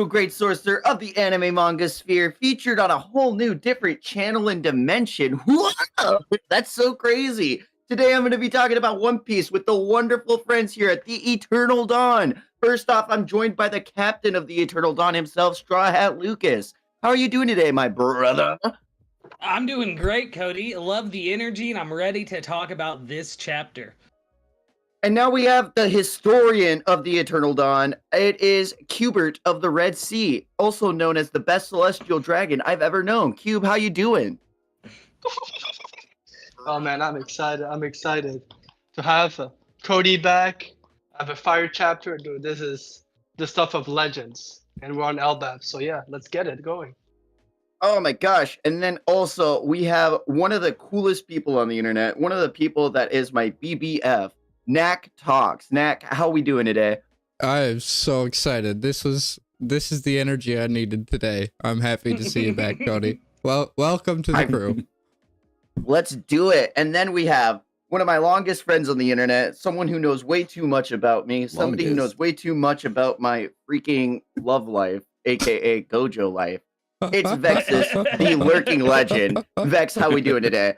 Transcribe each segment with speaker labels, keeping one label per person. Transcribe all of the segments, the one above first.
Speaker 1: great sorcerer of the anime manga sphere, featured on a whole new different channel and dimension. Whoa, that's so crazy. Today I'm going to be talking about One Piece with the wonderful friends here at the Eternal Dawn. First off, I'm joined by the captain of the Eternal Dawn himself, Straw Hat Lucas. How are you doing today, my brother?
Speaker 2: I'm doing great, Cody. Love the energy, and I'm ready to talk about this chapter.
Speaker 1: And now we have the historian of the Eternal Dawn. It is Cubert of the Red Sea, also known as the best celestial dragon I've ever known. Cube, how you doing?
Speaker 3: Oh man, I'm excited. I'm excited to have Cody back. I have a fire chapter. Dude, this is the stuff of legends. And we're on Elbaf. So yeah, let's get it going.
Speaker 1: Oh my gosh. And then also we have one of the coolest people on the internet, one of the people that is my BBF, Knack Talks. Knack, how we doing today?
Speaker 4: I'm so excited. This is the energy I needed today. I'm happy to see you back, Cody. Well, welcome to the crew.
Speaker 1: Let's do it. And then we have one of my longest friends on the internet, someone who knows way too much about me, somebody who knows way too much about my freaking love life, aka Gojo life. It's Vexus, the lurking legend. Vex, how we doing today?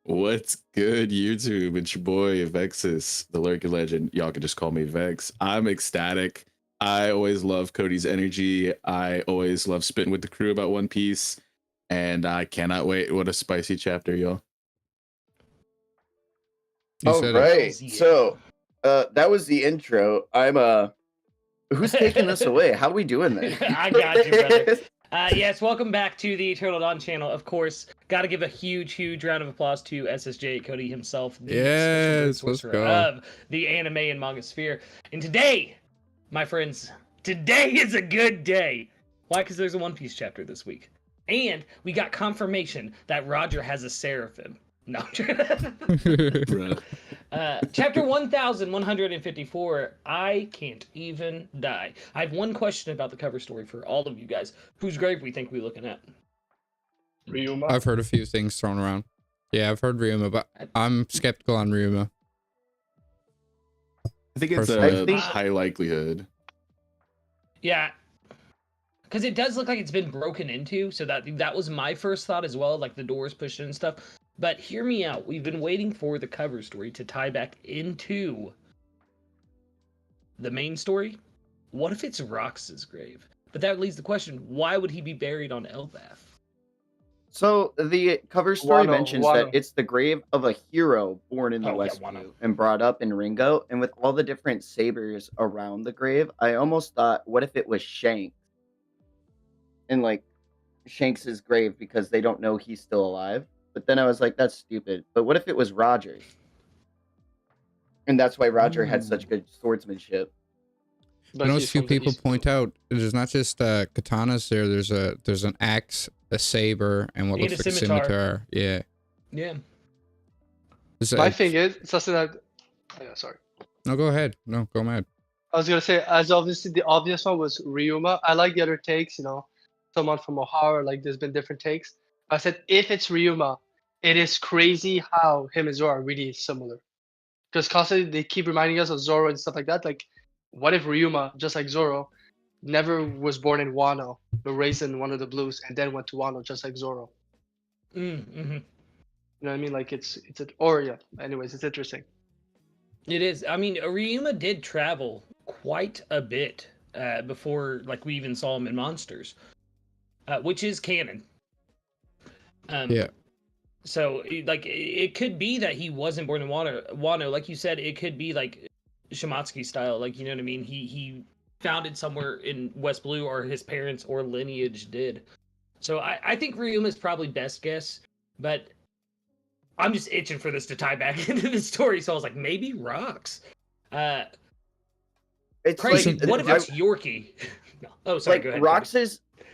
Speaker 5: What's good, YouTube? It's your boy Vexus, the lurking legend. Y'all can just call me Vex. I'm ecstatic. I always love Cody's energy. I always love spitting with the crew about One Piece. And I cannot wait. What a spicy chapter, y'all.
Speaker 1: All right. So that was the intro. Who's taking this away? How are we doing this?
Speaker 2: I got you, brother. Yes, welcome back to the Eternal Dawn channel. Of course, got to give a huge round of applause to SSJ Cody himself, the
Speaker 4: yes, let's go.
Speaker 2: Of the anime and manga sphere. And today, my friends, today is a good day. Why? Because there's a One Piece chapter this week. And we got confirmation that Roger has a seraphim. No. Chapter 1154, I Can't Even Die. I have one question about the cover story for all of you guys. Whose grave we think we're looking at?
Speaker 3: Ryuma.
Speaker 4: I've heard a few things thrown around. Yeah, I've heard Ryuma, but I'm skeptical on Ryuma.
Speaker 5: I think it's a high likelihood.
Speaker 2: Yeah. Because it does look like it's been broken into, so that was my first thought as well, like the doors pushed in and stuff. But hear me out. We've been waiting for the cover story to tie back into the main story. What if it's Rox's grave? But that leaves the question, why would he be buried on Elbaf?
Speaker 1: So the cover story mentions that it's the grave of a hero born in the West Blue and brought up in Ringo. And with all the different sabers around the grave, I almost thought, what if it was Shanks? In like Shanks's grave because they don't know he's still alive. But then I was like, that's stupid. But what if it was Roger's? And that's why Roger had such good swordsmanship.
Speaker 4: I know a few people point out there's not just katanas there. There's an axe, a saber, and what looks like a scimitar. Yeah.
Speaker 2: Yeah.
Speaker 3: My thing is something that. Oh, yeah, sorry.
Speaker 4: No, go ahead. No, go mad.
Speaker 3: I was gonna say, as obviously the obvious one was Ryuma. I like the other takes, someone from O'Hara. Like there's been different takes. I said, if it's Ryuma, it is crazy how him and Zoro are really similar. Because constantly they keep reminding us of Zoro and stuff like that. Like, what if Ryuma, just like Zoro, never was born in Wano, but raised in one of the blues, and then went to Wano just like Zoro?
Speaker 2: Mm-hmm.
Speaker 3: You know what I mean? Like it's anyways, it's interesting.
Speaker 2: It is. I mean, Ryuma did travel quite a bit before, like, we even saw him in Monsters, which is canon.
Speaker 4: Yeah.
Speaker 2: So, like, it could be that he wasn't born in Wano. Like you said, it could be, like, Shimatsuki style. Like, you know what I mean? He found it somewhere in West Blue, or his parents or lineage did. So, I think Ryuma is probably best guess. But I'm just itching for this to tie back into the story. So, I was like, maybe Rox.
Speaker 1: It's
Speaker 2: crazy.
Speaker 1: Like,
Speaker 2: what if it's Yorkie? No. Oh, sorry,
Speaker 1: like,
Speaker 2: go ahead.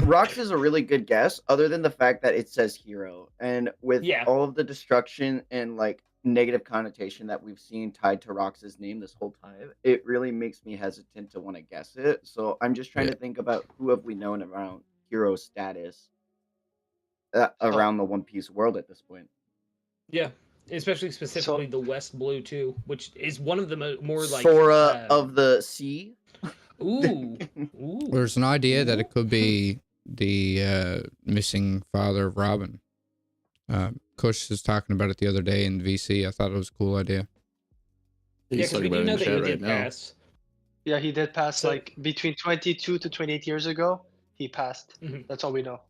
Speaker 1: Rox is a really good guess, other than the fact that it says hero. And with all of the destruction and like negative connotation that we've seen tied to Rox's name this whole time, it really makes me hesitant to want to guess it. So I'm just trying to think about who have we known around hero status around the One Piece world at this point.
Speaker 2: Yeah, especially specifically the West Blue too, which is one of the more like
Speaker 1: Sora of the Sea.
Speaker 2: Ooh. Ooh.
Speaker 4: There's an idea that it could be the missing father of Robin. Kush was talking about it the other day in VC. I thought it was a cool idea.
Speaker 2: Yeah, because we do know that he did pass.
Speaker 3: Yeah, he did pass like between 22 to 28 years ago. He passed. That's all we know.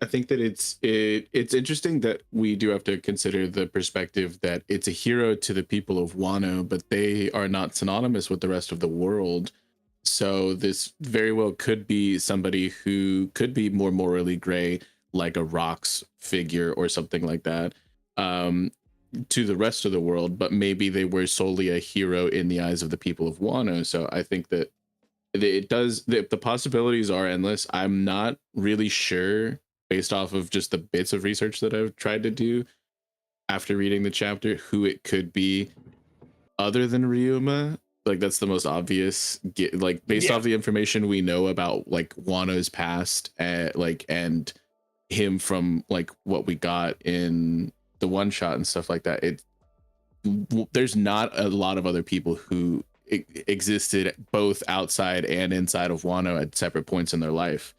Speaker 5: I think that it's interesting that we do have to consider the perspective that it's a hero to the people of Wano, but they are not synonymous with the rest of the world. So this very well could be somebody who could be more morally gray, like a Rox figure or something like that, to the rest of the world, but maybe they were solely a hero in the eyes of the people of Wano. So I think that it does, the possibilities are endless. I'm not really sure, based off of just the bits of research that I've tried to do after reading the chapter, who it could be other than Ryuma. Like, that's the most obvious, like, based off the information we know about like Wano's past, and him from like what we got in the one shot and stuff like that. There's not a lot of other people who existed both outside and inside of Wano at separate points in their life.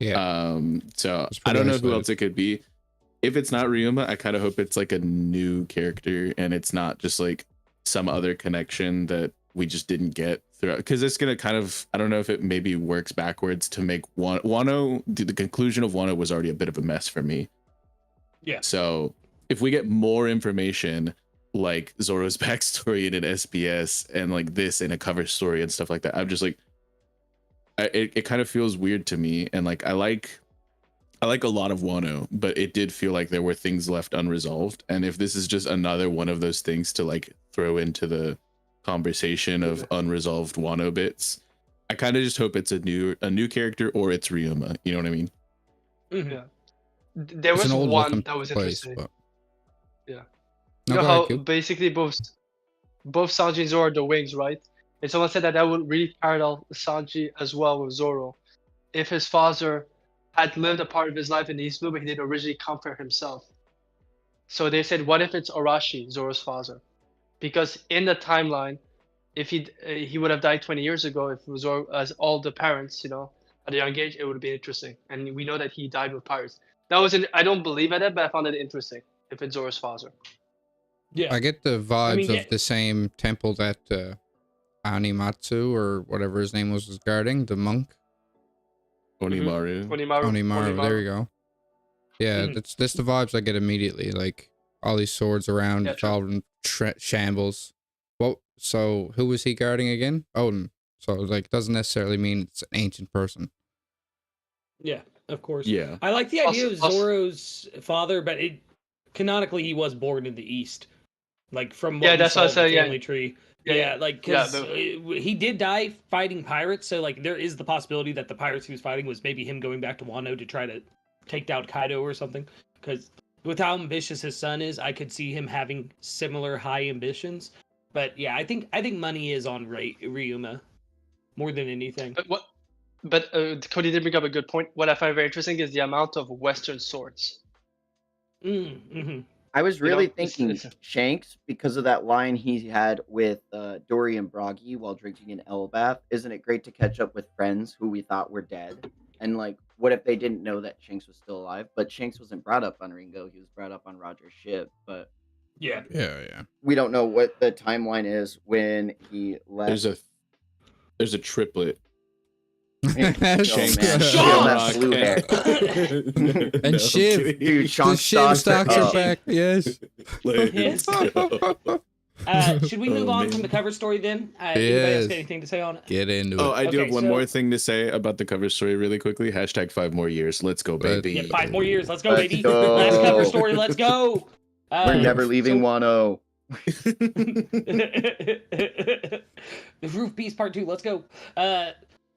Speaker 5: So I don't know who else it could be. If it's not Ryuma, I kind of hope it's like a new character and it's not just like some other connection that we just didn't get throughout, because it's gonna kind of, I don't know if it maybe works backwards to make Wano, the conclusion of Wano was already a bit of a mess for me.
Speaker 2: Yeah.
Speaker 5: So if we get more information like Zoro's backstory in an SBS and like this in a cover story and stuff like that, I'm just like, it kind of feels weird to me. And like I like a lot of Wano, but it did feel like there were things left unresolved. And if this is just another one of those things to like throw into the conversation of unresolved Wano bits, I kind of just hope it's a new character, or it's Ryuma. You know what I mean?
Speaker 3: Yeah. There was one that was interesting.
Speaker 4: But...
Speaker 3: Yeah. You know how basically both Sanji and Zoro are the wings, right? And someone said that would really parallel Sanji as well with Zoro. If his father had lived a part of his life in the East Blue, but he didn't originally come for himself. So they said, what if it's Arashi, Zoro's father? Because in the timeline, if he would have died 20 years ago, if it was Zoro, as all the parents, you know, at a young age, it would have been interesting. And we know that he died with pirates. That was I don't believe in it, but I found it interesting if it's Zoro's father.
Speaker 4: Yeah, I get the vibes of the same temple that Animatsu or whatever his name was guarding, the monk.
Speaker 5: Onimaru.
Speaker 4: Onimaru, there you go. Yeah, that's the vibes I get immediately. Like all these swords around, it's all in shambles. Well, so who was he guarding again? Odin. So like, doesn't necessarily mean it's an ancient person.
Speaker 2: Yeah, of course.
Speaker 5: Yeah,
Speaker 2: I like the idea of Zoro's father, but canonically he was born in the East, like from what we saw in the family tree. Yeah, like because he did die fighting pirates, so like there is the possibility that the pirates he was fighting was maybe him going back to Wano to try to take down Kaido or something. Because with how ambitious his son is, I could see him having similar high ambitions. But yeah, I think money is on Ryuma more than anything.
Speaker 3: But Cody did bring up a good point. What I find very interesting is the amount of Western swords.
Speaker 1: I was really thinking Shanks, because of that line he had with Dory and Broggy while drinking an L bath. Isn't it great to catch up with friends who we thought were dead? And like, what if they didn't know that Shanks was still alive? But Shanks wasn't brought up on Ringo. He was brought up on Roger's ship. But
Speaker 2: yeah.
Speaker 1: We don't know what the timeline is when he left.
Speaker 5: There's a triplet.
Speaker 4: Shanks,
Speaker 1: blue hair.
Speaker 4: And Shiv.
Speaker 1: Dude, Sean
Speaker 4: stocks are back. Yes.
Speaker 2: Should we move on from the cover story then? Anybody else got anything to say on it?
Speaker 4: Get into it.
Speaker 5: Oh, I do have one more thing to say about the cover story really quickly. # 5 more years. Let's go, baby.
Speaker 2: Yeah, 5 more years. Let's go, baby. Last cover story. Let's go.
Speaker 1: We're never leaving Wano.
Speaker 2: The Roof Beast Part 2. Let's go.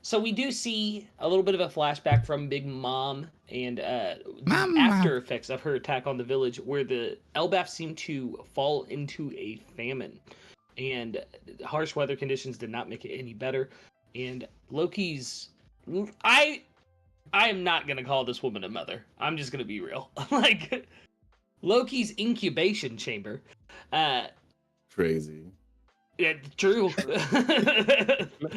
Speaker 2: So we do see a little bit of a flashback from Big Mom and the after effects of her attack on the village, where the Elbaf seem to fall into a famine, and harsh weather conditions did not make it any better. And Loki's, I am not gonna call this woman a mother. I'm just gonna be real. Like Loki's incubation chamber.
Speaker 5: Crazy.
Speaker 2: Yeah, true.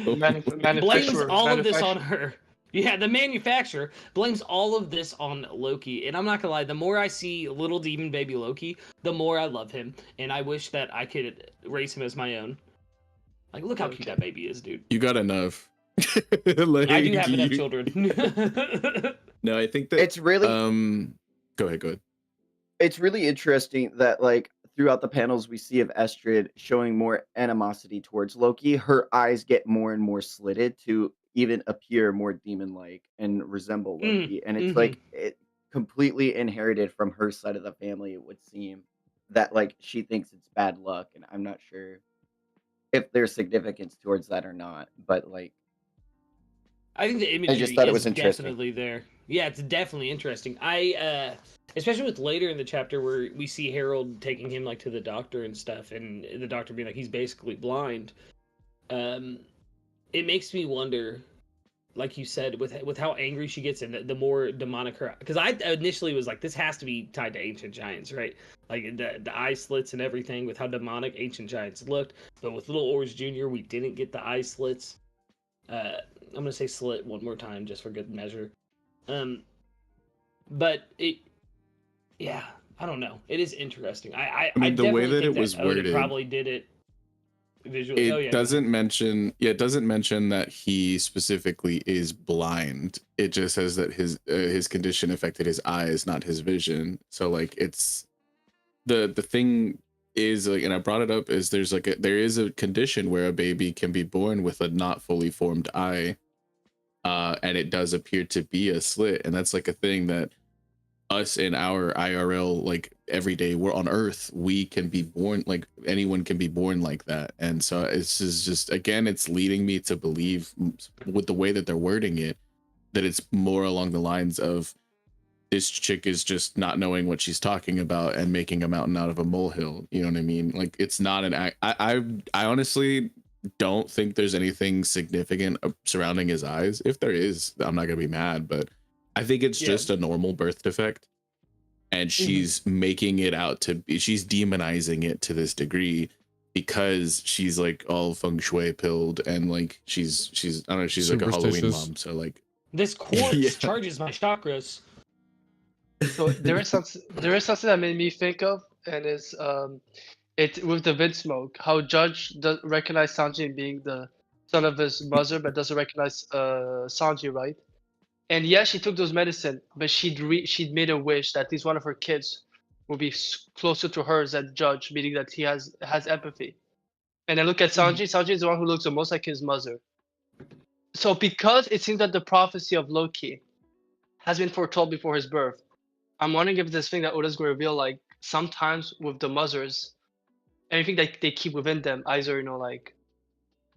Speaker 2: Blames all of this on her. Yeah, the manufacturer blames all of this on Loki. And I'm not gonna lie, the more I see little demon baby Loki, the more I love him. And I wish that I could raise him as my own. Like, look how cute that baby is, dude.
Speaker 5: You got enough.
Speaker 2: Like, I do have enough children.
Speaker 5: No, I think that
Speaker 1: it's really
Speaker 5: go ahead.
Speaker 1: It's really interesting that like throughout the panels we see of Estrid showing more animosity towards Loki, her eyes get more and more slitted to even appear more demon-like and resemble Loki. And it's like it completely inherited from her side of the family, it would seem that like she thinks it's bad luck, and I'm not sure if there's significance towards that or not, but like
Speaker 2: I think the imagery is definitely there. Yeah, it's definitely interesting. Especially with later in the chapter where we see Harold taking him like to the doctor and stuff, and the doctor being like he's basically blind. It makes me wonder, like you said, with how angry she gets and the more demonic her. Because I initially was like, this has to be tied to ancient giants, right? Like the eye slits and everything with how demonic ancient giants looked. But with Little Oars Jr., we didn't get the eye slits. I'm gonna say slit one more time just for good measure. But yeah, I don't know. It is interesting. I mean,
Speaker 5: the way that it was worded
Speaker 2: probably did it visually.
Speaker 5: It doesn't mention that he specifically is blind. It just says that his condition affected his eyes, not his vision. So like it's the thing is like, and I brought it up, is there is a condition where a baby can be born with a not fully formed eye, and it does appear to be a slit, and that's like a thing that us in our IRL, like every day we're on Earth, we can be born, like anyone can be born like that. And so it's just again, it's leading me to believe with the way that they're wording it, that it's more along the lines of this chick is just not knowing what she's talking about and making a mountain out of a molehill. You know what I mean? Like it's not an act. I honestly don't think there's anything significant surrounding his eyes. If there is, I'm not gonna be mad, but I think it's just a normal birth defect, and she's making it out to be, she's demonizing it to this degree because she's like all feng shui pilled, and like she's I don't know, she's like a Halloween mom. So like
Speaker 2: this quartz charges my chakras.
Speaker 3: So there is something that made me think of, and it's it with the vid smoke, how Judge does recognize Sanji being the son of his mother, but doesn't recognize Sanji, right? And yeah, she took those medicine, but she'd made a wish that at least one of her kids would be closer to hers than Judge, meaning that he has empathy. And I look at Sanji. Sanji is the one who looks the most like his mother. So because it seems that the prophecy of Loki has been foretold before his birth, I'm wondering if this thing that Oda's going to reveal, like sometimes with the mothers, anything that they keep within them, either like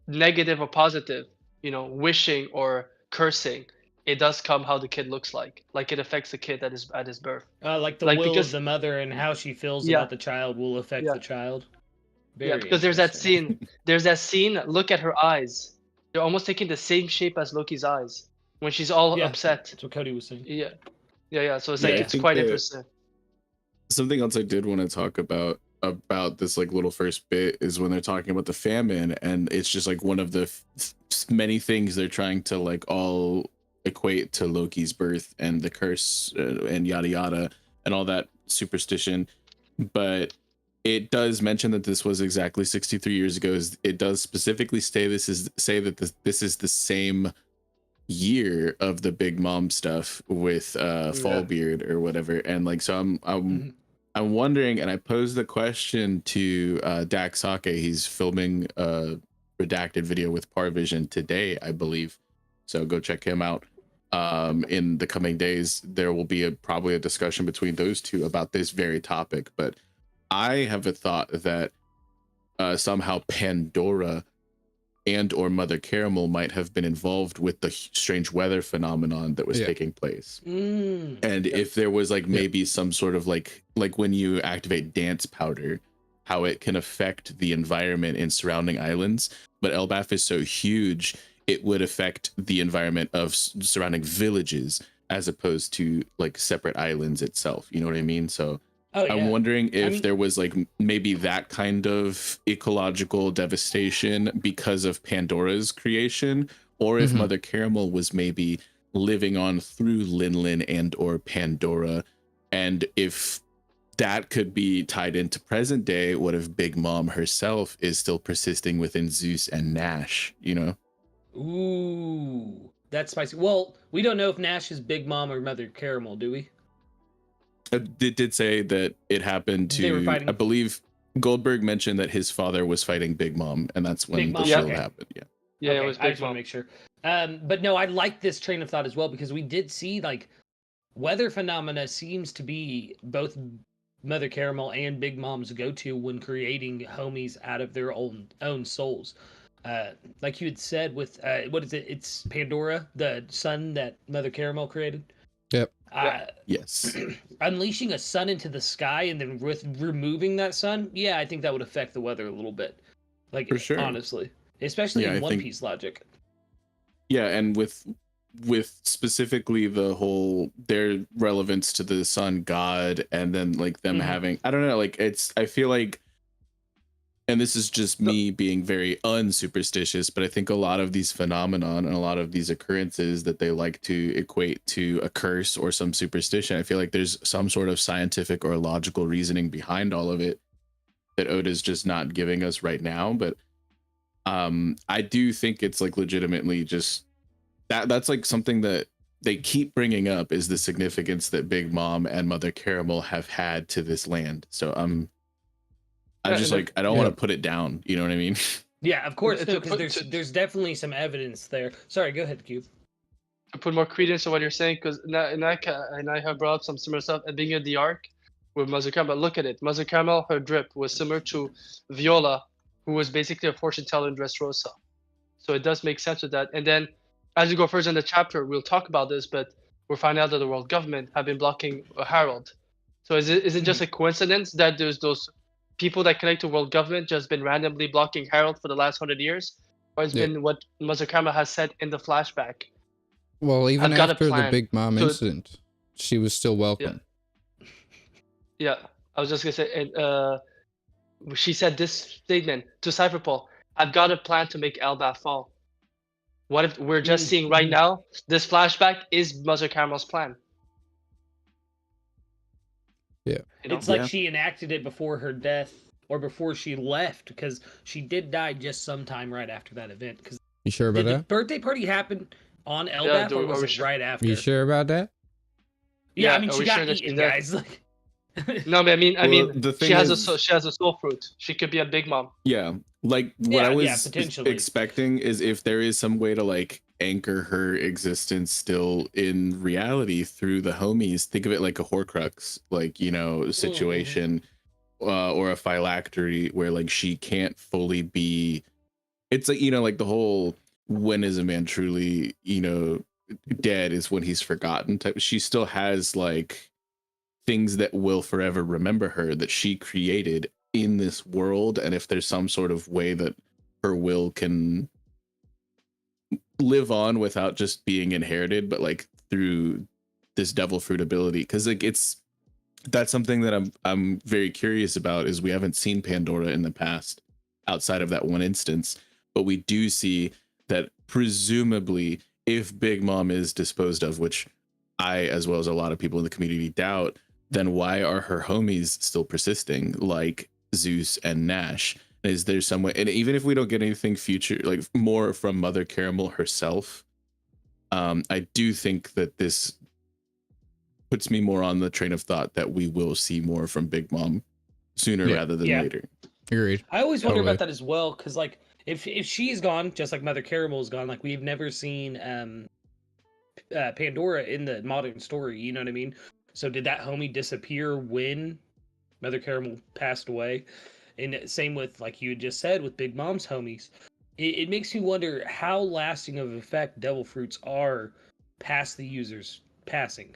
Speaker 3: negative or positive, wishing or cursing, it does come how the kid looks like it affects the kid at his birth.
Speaker 2: Like the will of the mother and how she feels about the child will affect the child.
Speaker 3: Because there's that scene. Look at her eyes. They're almost taking the same shape as Loki's eyes when she's all upset.
Speaker 2: That's what Cody was saying.
Speaker 3: Yeah. So it's it's quite interesting.
Speaker 5: Something else I did want to talk about this like little first bit is when they're talking about the famine, and it's just like one of the many things they're trying to like all equate to Loki's birth and the curse and yada yada and all that superstition. But it does mention that this was exactly 63 years ago. It does specifically say this is the same year of the Big Mom stuff with Fallbeard or whatever. And like, so I'm wondering, and I posed the question to Dak Sake. He's filming a redacted video with Parvision today, I believe, so go check him out. In the coming days there will be probably a discussion between those two about this very topic. But I have a thought that somehow Pandora and or Mother Caramel might have been involved with the strange weather phenomenon that was taking place. And if there was like maybe some sort of like when you activate dance powder, how it can affect the environment in surrounding islands. But Elbaf is so huge, it would affect the environment of surrounding villages as opposed to like separate islands itself. You know what I mean? So
Speaker 2: Oh
Speaker 5: I'm
Speaker 2: yeah.
Speaker 5: wondering if
Speaker 2: mean-
Speaker 5: there was like maybe that kind of ecological devastation because of Pandora's creation, or if Mother Caramel was maybe living on through Linlin and or Pandora, and if that could be tied into present day, what if Big Mom herself is still persisting within Zeus and Nash, you know?
Speaker 2: Ooh, that's spicy. Well, we don't know if Nash is Big Mom or Mother Caramel, do we?
Speaker 5: It did say that it happened
Speaker 2: They were
Speaker 5: to,
Speaker 2: fighting.
Speaker 5: I believe Goldberg mentioned that his father was fighting Big Mom, and that's when
Speaker 2: Big
Speaker 5: the
Speaker 2: Mom,
Speaker 5: shield
Speaker 2: okay.
Speaker 5: happened. Yeah.
Speaker 3: Yeah,
Speaker 2: Okay,
Speaker 3: it was
Speaker 2: I
Speaker 3: Big
Speaker 2: just want
Speaker 3: Mom.
Speaker 2: to make sure. But no, I like this train of thought as well because we did see like weather phenomena seems to be both Mother Caramel and Big Mom's go-to when creating homies out of their own souls. Like you had said with what is it? It's Pandora, the sun that Mother Caramel created.
Speaker 4: Yep.
Speaker 5: Yes.
Speaker 2: Unleashing a sun into the sky and then removing that sun, yeah, I think that would affect the weather a little bit. Like,
Speaker 5: For sure.
Speaker 2: honestly, especially
Speaker 5: Yeah,
Speaker 2: in
Speaker 5: I
Speaker 2: One
Speaker 5: think-
Speaker 2: Piece logic.
Speaker 5: Yeah, and with specifically the whole their relevance to the sun god, and then like them
Speaker 2: Mhm.
Speaker 5: having, I don't know, like I feel like, and this is just me being very unsuperstitious, but I think a lot of these phenomenon and a lot of these occurrences that they like to equate to a curse or some superstition, I feel like there's some sort of scientific or logical reasoning behind all of it that Oda's just not giving us right now. But I do think it's like legitimately just that's like something that they keep bringing up, is the significance that Big Mom and Mother Caramel have had to this land. So I just like, I don't want to put it down. You know what I mean?
Speaker 2: Yeah, of course,
Speaker 3: To
Speaker 2: because
Speaker 3: put-
Speaker 2: there's definitely some evidence there. Sorry, go ahead, Cube.
Speaker 3: To put more credence to what you're saying, because Naka and I have brought up some similar stuff at the beginning of the arc with Mazukama. But look at it. Mazukama, her drip was similar to Viola, who was basically a fortune teller in Dressrosa. So it does make sense with that. And then as we go further in the chapter, we'll talk about this, but we're finding out that the world government have been blocking Harold. So is it just a coincidence that there's those people that connect to world government just been randomly blocking Harold for the last 100 years? Or it's been what Mazukama has said in the flashback?
Speaker 4: Well, even
Speaker 3: I've got a
Speaker 4: after the
Speaker 3: plan.
Speaker 4: Big Mom
Speaker 3: So-
Speaker 4: incident, she was still welcome.
Speaker 3: Yeah, I was just gonna say, and she said this statement to Cypherpole: "I've got a plan to make Elbaf fall." What if we're just seeing right now? This flashback is Mother Caramel's plan.
Speaker 4: Yeah.
Speaker 3: You know?
Speaker 2: It's like
Speaker 5: Yeah.
Speaker 2: she enacted it before her death or before she left, because she did die just sometime right after that event. Because
Speaker 4: You sure about
Speaker 2: did the
Speaker 4: that?
Speaker 2: birthday party happen on Elbaf,
Speaker 3: dude,
Speaker 2: or was
Speaker 3: are we
Speaker 2: it
Speaker 3: sure?
Speaker 2: right after?
Speaker 4: You sure about that?
Speaker 2: Yeah,
Speaker 3: Yeah,
Speaker 2: I mean,
Speaker 3: are
Speaker 2: she
Speaker 3: we
Speaker 2: got
Speaker 3: sure that she's
Speaker 2: eaten,
Speaker 3: dead?
Speaker 2: guys. Like,
Speaker 3: No, but I mean,
Speaker 5: Well, the
Speaker 3: she
Speaker 5: thing
Speaker 3: has
Speaker 5: is-
Speaker 3: she has a soul fruit. She could be a big mom.
Speaker 5: Yeah, like what I
Speaker 2: Yeah,
Speaker 5: was
Speaker 2: potentially.
Speaker 5: expecting is if there is some way to like anchor her existence still in reality through the homies. Think of it like a Horcrux, like, you know, situation, or a phylactery where like she can't fully be. It's like, you know, like the whole when is a man truly, you know, dead is when he's forgotten type. She still has like things that will forever remember her that she created in this world, and if there's some sort of way that her will can live on without just being inherited, but like through this devil fruit ability, because like that's something that I'm very curious about, is we haven't seen Pandora in the past outside of that one instance, but we do see that presumably if Big Mom is disposed of, which I, as well as a lot of people in the community, doubt, then why are her homies still persisting, like Zeus and Nash? Is there some way, and even if we don't get anything future, like more from Mother Caramel herself, I do think that this puts me more on the train of thought that we will see more from Big Mom sooner rather than later.
Speaker 4: Agreed.
Speaker 2: I always wonder
Speaker 4: Totally.
Speaker 2: about that as well, because like if she's gone, just like Mother Caramel's gone, like we've never seen Pandora in the modern story. You know what I mean? So did that homie disappear when Mother Caramel passed away? And same with, like you had just said, with Big Mom's homies. It makes me wonder how lasting of effect devil fruits are past the user's passing.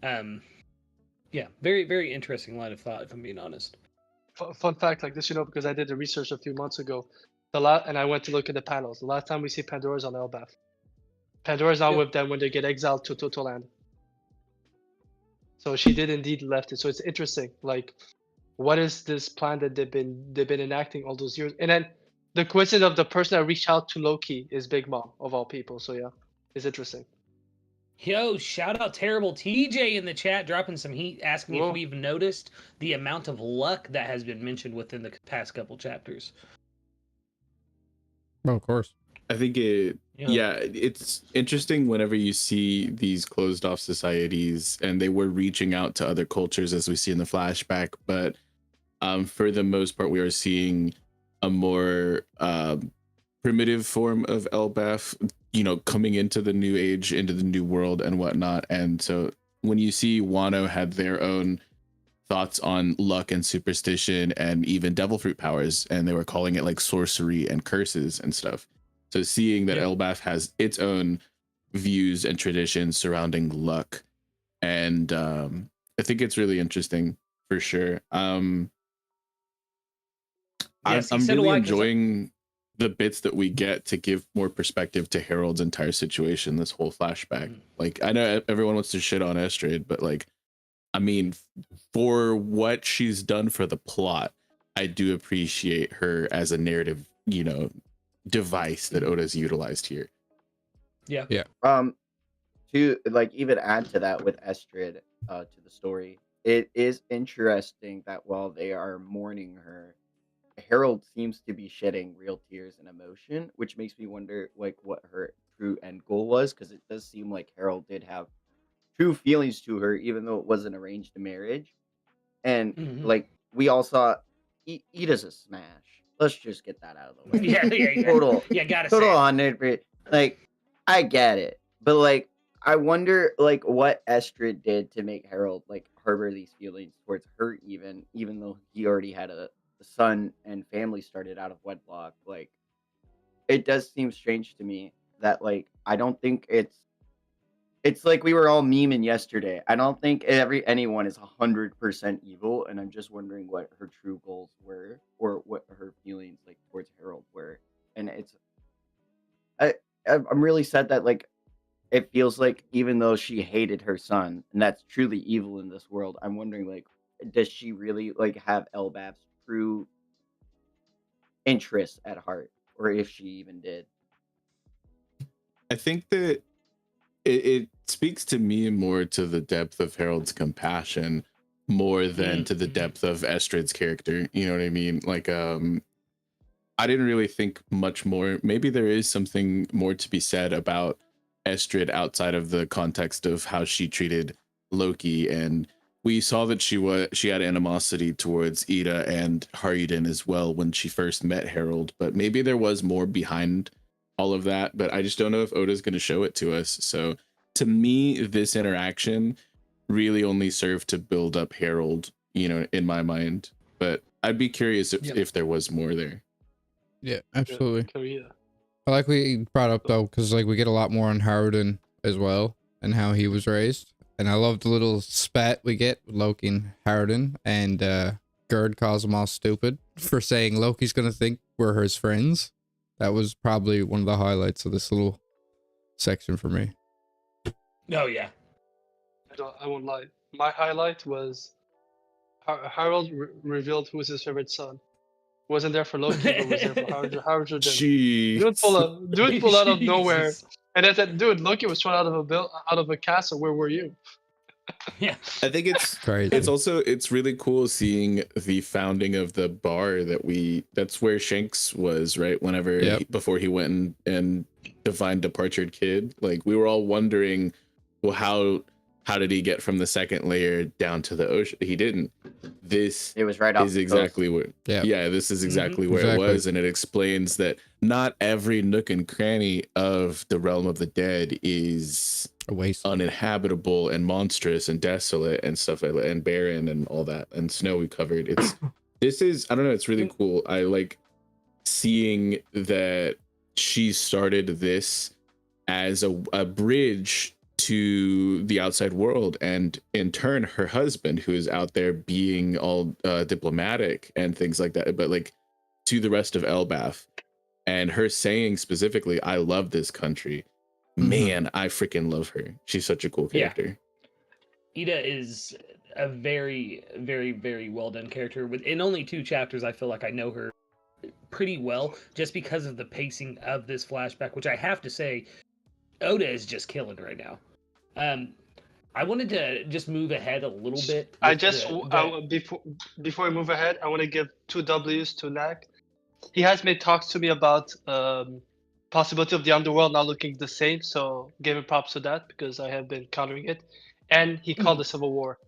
Speaker 2: Yeah, very, very interesting line of thought, if I'm being honest.
Speaker 3: Fun fact like this, you know, because I did the research a few months ago. And I went to look at the panels. The last time we see Pandora's on Elbaf. Pandora's not with them when they get exiled to Totoland. So she did indeed left it. So it's interesting. Like, what is this plan that they've been enacting all those years? And then the coincidence of the person that reached out to Loki is Big Mom of all people. So yeah, it's interesting.
Speaker 2: Yo, shout out Terrible TJ in the chat, dropping some heat, asking if we've noticed the amount of luck that has been mentioned within the past couple chapters.
Speaker 4: Well, of course.
Speaker 5: I think it's interesting whenever you see these closed off societies and they were reaching out to other cultures, as we see in the flashback, but for the most part we are seeing a more primitive form of Elbaf, coming into the new age, into the new world and whatnot. And so when you see Wano had their own thoughts on luck and superstition and even devil fruit powers, and they were calling it like sorcery and curses and stuff. So seeing that Elbaf has its own views and traditions surrounding luck, and I think it's really interesting for sure. I'm really enjoying the bits that we get to give more perspective to Harold's entire situation, this whole flashback. Like, I know everyone wants to shit on Estrid, but like, I mean, for what she's done for the plot, I do appreciate her as a narrative, device that Oda's utilized here.
Speaker 2: Yeah.
Speaker 1: To like even add to that with Estrid, to the story, it is interesting that while they are mourning her, Harold seems to be shedding real tears and emotion, which makes me wonder like what her true end goal was, because it does seem like Harold did have true feelings to her, even though it was an arranged marriage. And like we all saw, Ida's a smash. Let's just get that out of the way.
Speaker 2: Yeah.
Speaker 1: Total 100%. Like, I get it, but like, I wonder like what Estrid did to make Harold like harbor these feelings towards her, even though he already had a son and family started out of wedlock. Like, it does seem strange to me that like I don't think it's like we were all memeing yesterday. I don't think anyone is 100% evil, and I'm just wondering what her true goals were, or what her feelings like towards Harold were. And I'm really sad that like it feels like even though she hated her son, and that's truly evil in this world, I'm wondering like, does she really like have Elbaf's true interests at heart, or if she even did?
Speaker 5: I think that it speaks to me more to the depth of Harold's compassion more than to the depth of Estrid's character. You know what I mean? Like, I didn't really think much more. Maybe there is something more to be said about Estrid outside of the context of how she treated Loki. And we saw that she had animosity towards Ida and Haruden as well when she first met Harold, but maybe there was more behind all of that, but I just don't know if Oda's going to show it to us. So to me, this interaction really only served to build up Harold, in my mind, but I'd be curious if there was more there.
Speaker 4: Yeah, absolutely. I like what you brought up though, because like we get a lot more on Haruden as well and how he was raised. And I love the little spat we get with Loki and Haruden, and Gerd calls them all stupid for saying Loki's going to think we're his friends. That was probably one of the highlights of this little section for me.
Speaker 2: Oh, yeah.
Speaker 3: I won't lie. My highlight was Harold revealed who was his favorite son. Wasn't there for Loki, but was there for Haruden. Dude pulled out of nowhere. And I said, dude, Loki was thrown out of a castle. Where were you?
Speaker 2: Yeah,
Speaker 5: I think it's
Speaker 4: crazy.
Speaker 5: It's really cool seeing the founding of the bar that's where Shanks was, right? Before he went and defined Departured Kid. Like, we were all wondering, well, how did he get from the second layer down to the ocean? He didn't. This
Speaker 1: it was right off
Speaker 5: is exactly where this is exactly where it was, and it explains that not every nook and cranny of the realm of the dead is
Speaker 4: a waste,
Speaker 5: uninhabitable and monstrous and desolate and stuff like that, and barren and all that, and snowy covered. I don't know, it's really cool. I like seeing that she started this as a bridge to the outside world, and in turn her husband, who is out there being all diplomatic and things like that, but like to the rest of Elbaf, and her saying specifically, I love this country. Man, I freaking love her. She's such a cool character.
Speaker 2: Ida is a very, very, very well done character. In only 2 chapters, I feel like I know her pretty well, just because of the pacing of this flashback, which I have to say, Oda is just killing right now. I wanted to just move ahead a little bit.
Speaker 3: Before we move ahead, I want to give 2 W's to Nak. He has made talks to me about possibility of the underworld not looking the same, so give him props to that because I have been countering it. And he called the Civil War.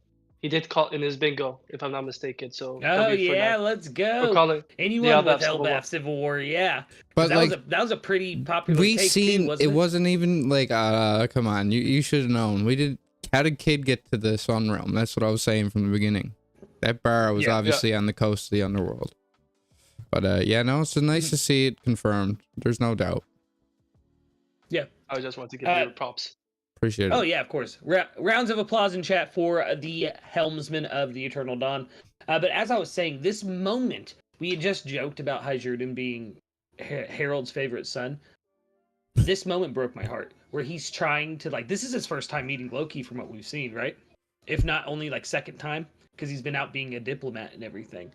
Speaker 3: He did call in his bingo, if I'm not mistaken. So
Speaker 2: let's go. Anyone with Elbaf Civil War, yeah.
Speaker 4: But
Speaker 2: that was a pretty popular.
Speaker 4: It wasn't even like come on, you should have known. How did Kid get to the Sun Realm? That's what I was saying from the beginning. That bar was obviously on the coast of the underworld. But no, it's nice to see it confirmed. There's no doubt.
Speaker 2: Yeah,
Speaker 3: I just want to give you props.
Speaker 4: Appreciate it.
Speaker 2: Oh yeah, of course. Rounds of applause in chat for the helmsman of the Eternal Dawn. But as I was saying, this moment, we had just joked about Haijurden being Harold's favorite son. This moment broke my heart, where he's trying to, like, this is his first time meeting Loki from what we've seen, right? If not only like second time, because he's been out being a diplomat and everything.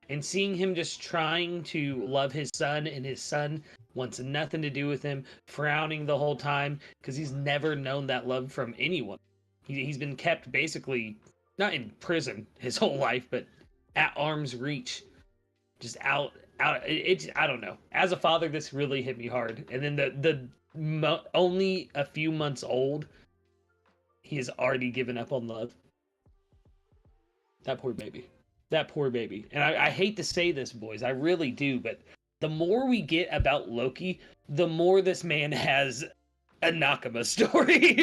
Speaker 2: And seeing him just trying to love his son, and his son wants nothing to do with him, frowning the whole time, because he's never known that love from anyone. He's been kept basically, not in prison his whole life, but at arm's reach. Just out. I don't know. As a father, this really hit me hard. And then only a few months old, he has already given up on love. That poor baby. And I hate to say this, boys, I really do, but the more we get about Loki, the more this man has a Nakama story.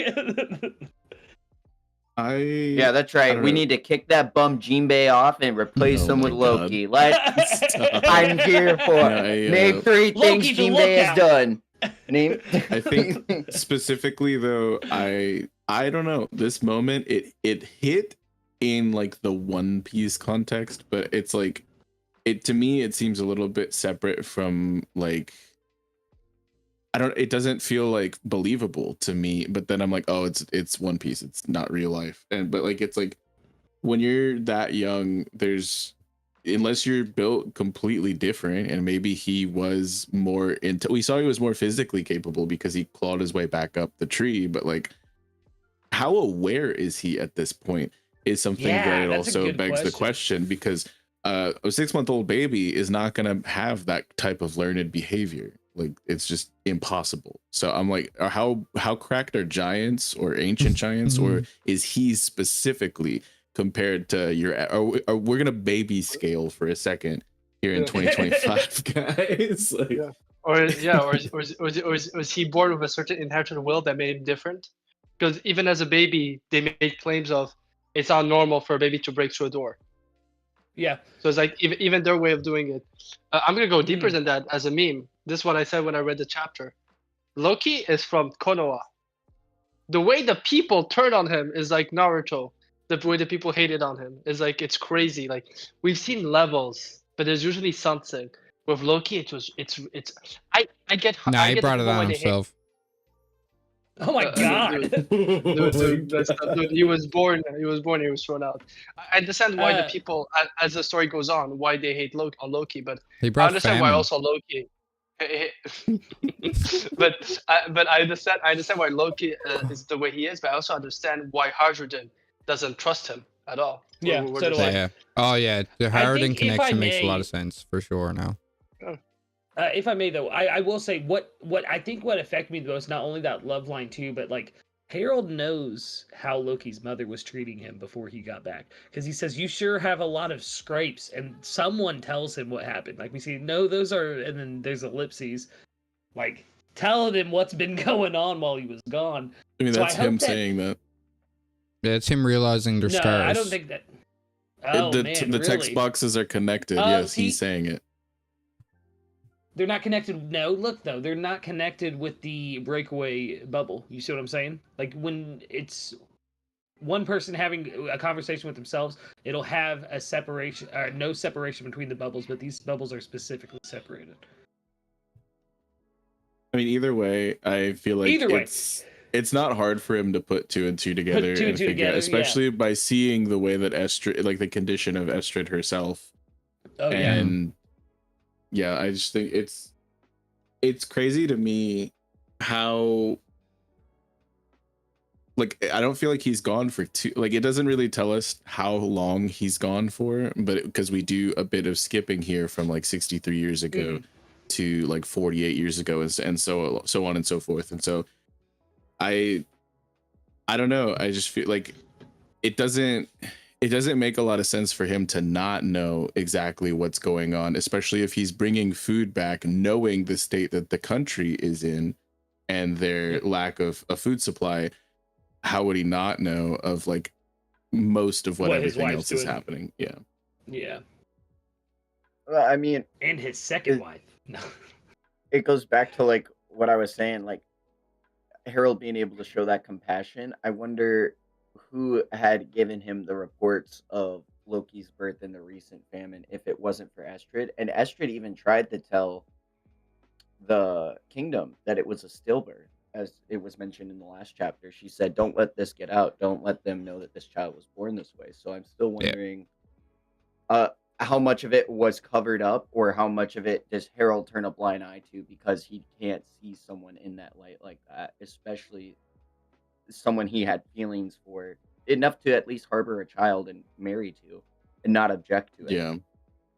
Speaker 1: Yeah, that's right. We need to kick that bum Jinbei off and replace him with Loki. I'm here for name 3 things Jinbei has done. Name.
Speaker 5: I think specifically though, I don't know. This moment it hit in like the One Piece context, but it's like to me it seems a little bit separate from like it doesn't feel like believable to me, but then I'm like, oh, it's One Piece, it's not real life. But like it's like when you're that young, unless you're built completely different, and maybe he was more we saw he was more physically capable because he clawed his way back up the tree, but like how aware is he at this point is something that also begs the question, because a 6-month-old baby is not going to have that type of learned behavior. Like it's just impossible. So I'm like, how cracked are giants or ancient giants, or is he specifically compared to we're gonna baby scale for a second here in 2025, guys? Like,
Speaker 3: or is he born with a certain inherited will that made him different? Because even as a baby, they made claims of it's not normal for a baby to break through a door.
Speaker 2: Yeah.
Speaker 3: So it's like even their way of doing it. I'm gonna go deeper than that as a meme. This is what I said when I read the chapter. Loki is from Konoha. The way the people turn on him is like Naruto. The way the people hated on him is like, it's crazy. Like we've seen levels, but there's usually something. With Loki, I get.
Speaker 4: Nah, he brought it on himself.
Speaker 2: Oh my god!
Speaker 3: Dude, he was born. He was thrown out. I understand why the people, as the story goes on, why they hate Loki, but I understand why also Loki. but I understand why Loki is the way he is, but I also understand why Haijurden doesn't trust him at all.
Speaker 2: Yeah, so do I.
Speaker 4: Yeah. Oh yeah, the Haijurden connection makes a lot of sense for sure now.
Speaker 2: If I may though, I will say what I think what affected me the most, not only that love line too, but like Harold knows how Loki's mother was treating him before he got back, because he says, "You sure have a lot of scrapes," and someone tells him what happened. Like we see, no, those are, and then there's ellipses, like telling him what's been going on while he was gone.
Speaker 5: I mean, that's him saying that.
Speaker 4: Yeah, it's him realizing their scars.
Speaker 2: I don't think that. Oh
Speaker 5: the
Speaker 2: man,
Speaker 5: the
Speaker 2: really?
Speaker 5: text boxes are connected. Yes, he's saying it.
Speaker 2: They're not connected. No, look though, they're not connected with the breakaway bubble. You see what I'm saying? Like when it's one person having a conversation with themselves, it'll have a separation, no separation between the bubbles, but these bubbles are specifically separated.
Speaker 5: I mean, either way, I feel like it's it's not hard for him to put two and two together and figure out, especially by seeing the way that Estrid, like the condition of Estrid herself.
Speaker 2: Oh
Speaker 5: and yeah, I just think it's crazy to me how, like, I don't feel like he's gone for two, like it doesn't really tell us how long he's gone for, but because we do a bit of skipping here from like 63 years ago to like 48 years ago and so on and so forth. And so I don't know, I just feel like it doesn't make a lot of sense for him to not know exactly what's going on, especially if he's bringing food back knowing the state that the country is in and their lack of a food supply. How would he not know of like most of what everything else is happening?
Speaker 2: Yeah.
Speaker 1: Well, I mean,
Speaker 2: and his second wife. No.
Speaker 1: It goes back to like what I was saying, like Harold being able to show that compassion. I wonder who had given him the reports of Loki's birth in the recent famine if it wasn't for Estrid. And Estrid even tried to tell the kingdom that it was a stillbirth, as it was mentioned in the last chapter. She said, don't let this get out. Don't let them know that this child was born this way. So I'm still wondering how much of it was covered up, or how much of it does Harold turn a blind eye to because he can't see someone in that light like that, especially someone he had feelings for enough to at least harbor a child and marry to and not object to it.
Speaker 5: Yeah.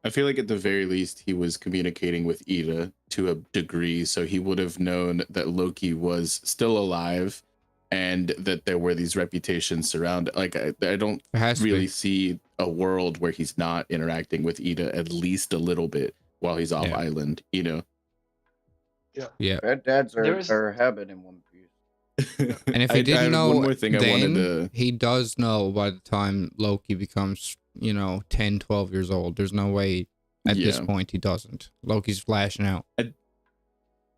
Speaker 5: I feel like at the very least he was communicating with Ida to a degree, so he would have known that Loki was still alive and that there were these reputations surrounded. Like I don't really see a world where he's not interacting with Ida at least a little bit while he's off island, you know.
Speaker 4: Yeah.
Speaker 1: Bad dads are a habit in One Piece.
Speaker 4: And if he didn't know,
Speaker 5: one more thing
Speaker 4: then
Speaker 5: I wanted to...
Speaker 4: he does know by the time Loki becomes, 10, 12 years old. There's no way at this point he doesn't. Loki's flashing out.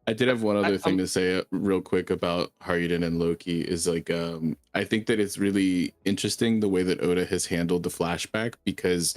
Speaker 5: I did have one other thing to say real quick about Haryuden and Loki is like, I think that it's really interesting the way that Oda has handled the flashback, because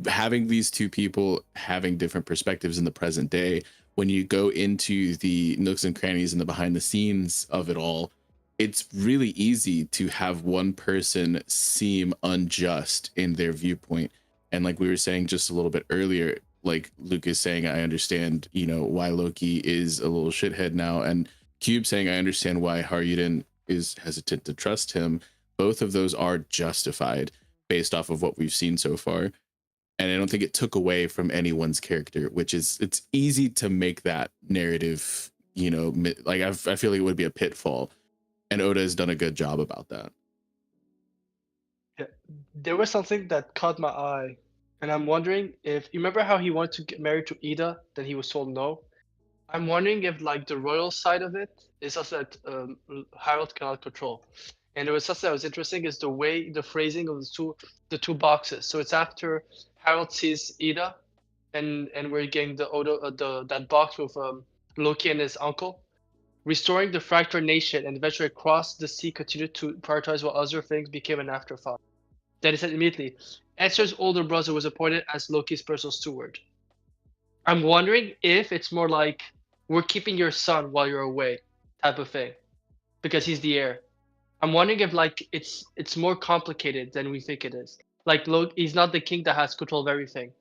Speaker 5: having these two people having different perspectives in the present day, when you go into the nooks and crannies and the behind the scenes of it all, it's really easy to have one person seem unjust in their viewpoint. And like we were saying just a little bit earlier, like Lucas saying, I understand, why Loki is a little shithead now, and Kube saying, I understand why Haryuden is hesitant to trust him. Both of those are justified based off of what we've seen so far. And I don't think it took away from anyone's character, which is, it's easy to make that narrative, like I feel like it would be a pitfall. And Oda has done a good job about that.
Speaker 3: Yeah, there was something that caught my eye. And I'm wondering if you remember how he wanted to get married to Ida, then he was told no. I'm wondering if like the royal side of it is something that Harold cannot control. And there was something that was interesting is the phrasing of the two boxes. So it's after Harold sees Ida, and we're getting that box with Loki and his uncle, restoring the fractured nation, and eventually across the sea continued to prioritize while other things became an afterthought. Then he said immediately, Esther's older brother was appointed as Loki's personal steward. I'm wondering if it's more like, we're keeping your son while you're away type of thing, because he's the heir. I'm wondering if like it's more complicated than we think it is. Like he's not the king that has control of everything.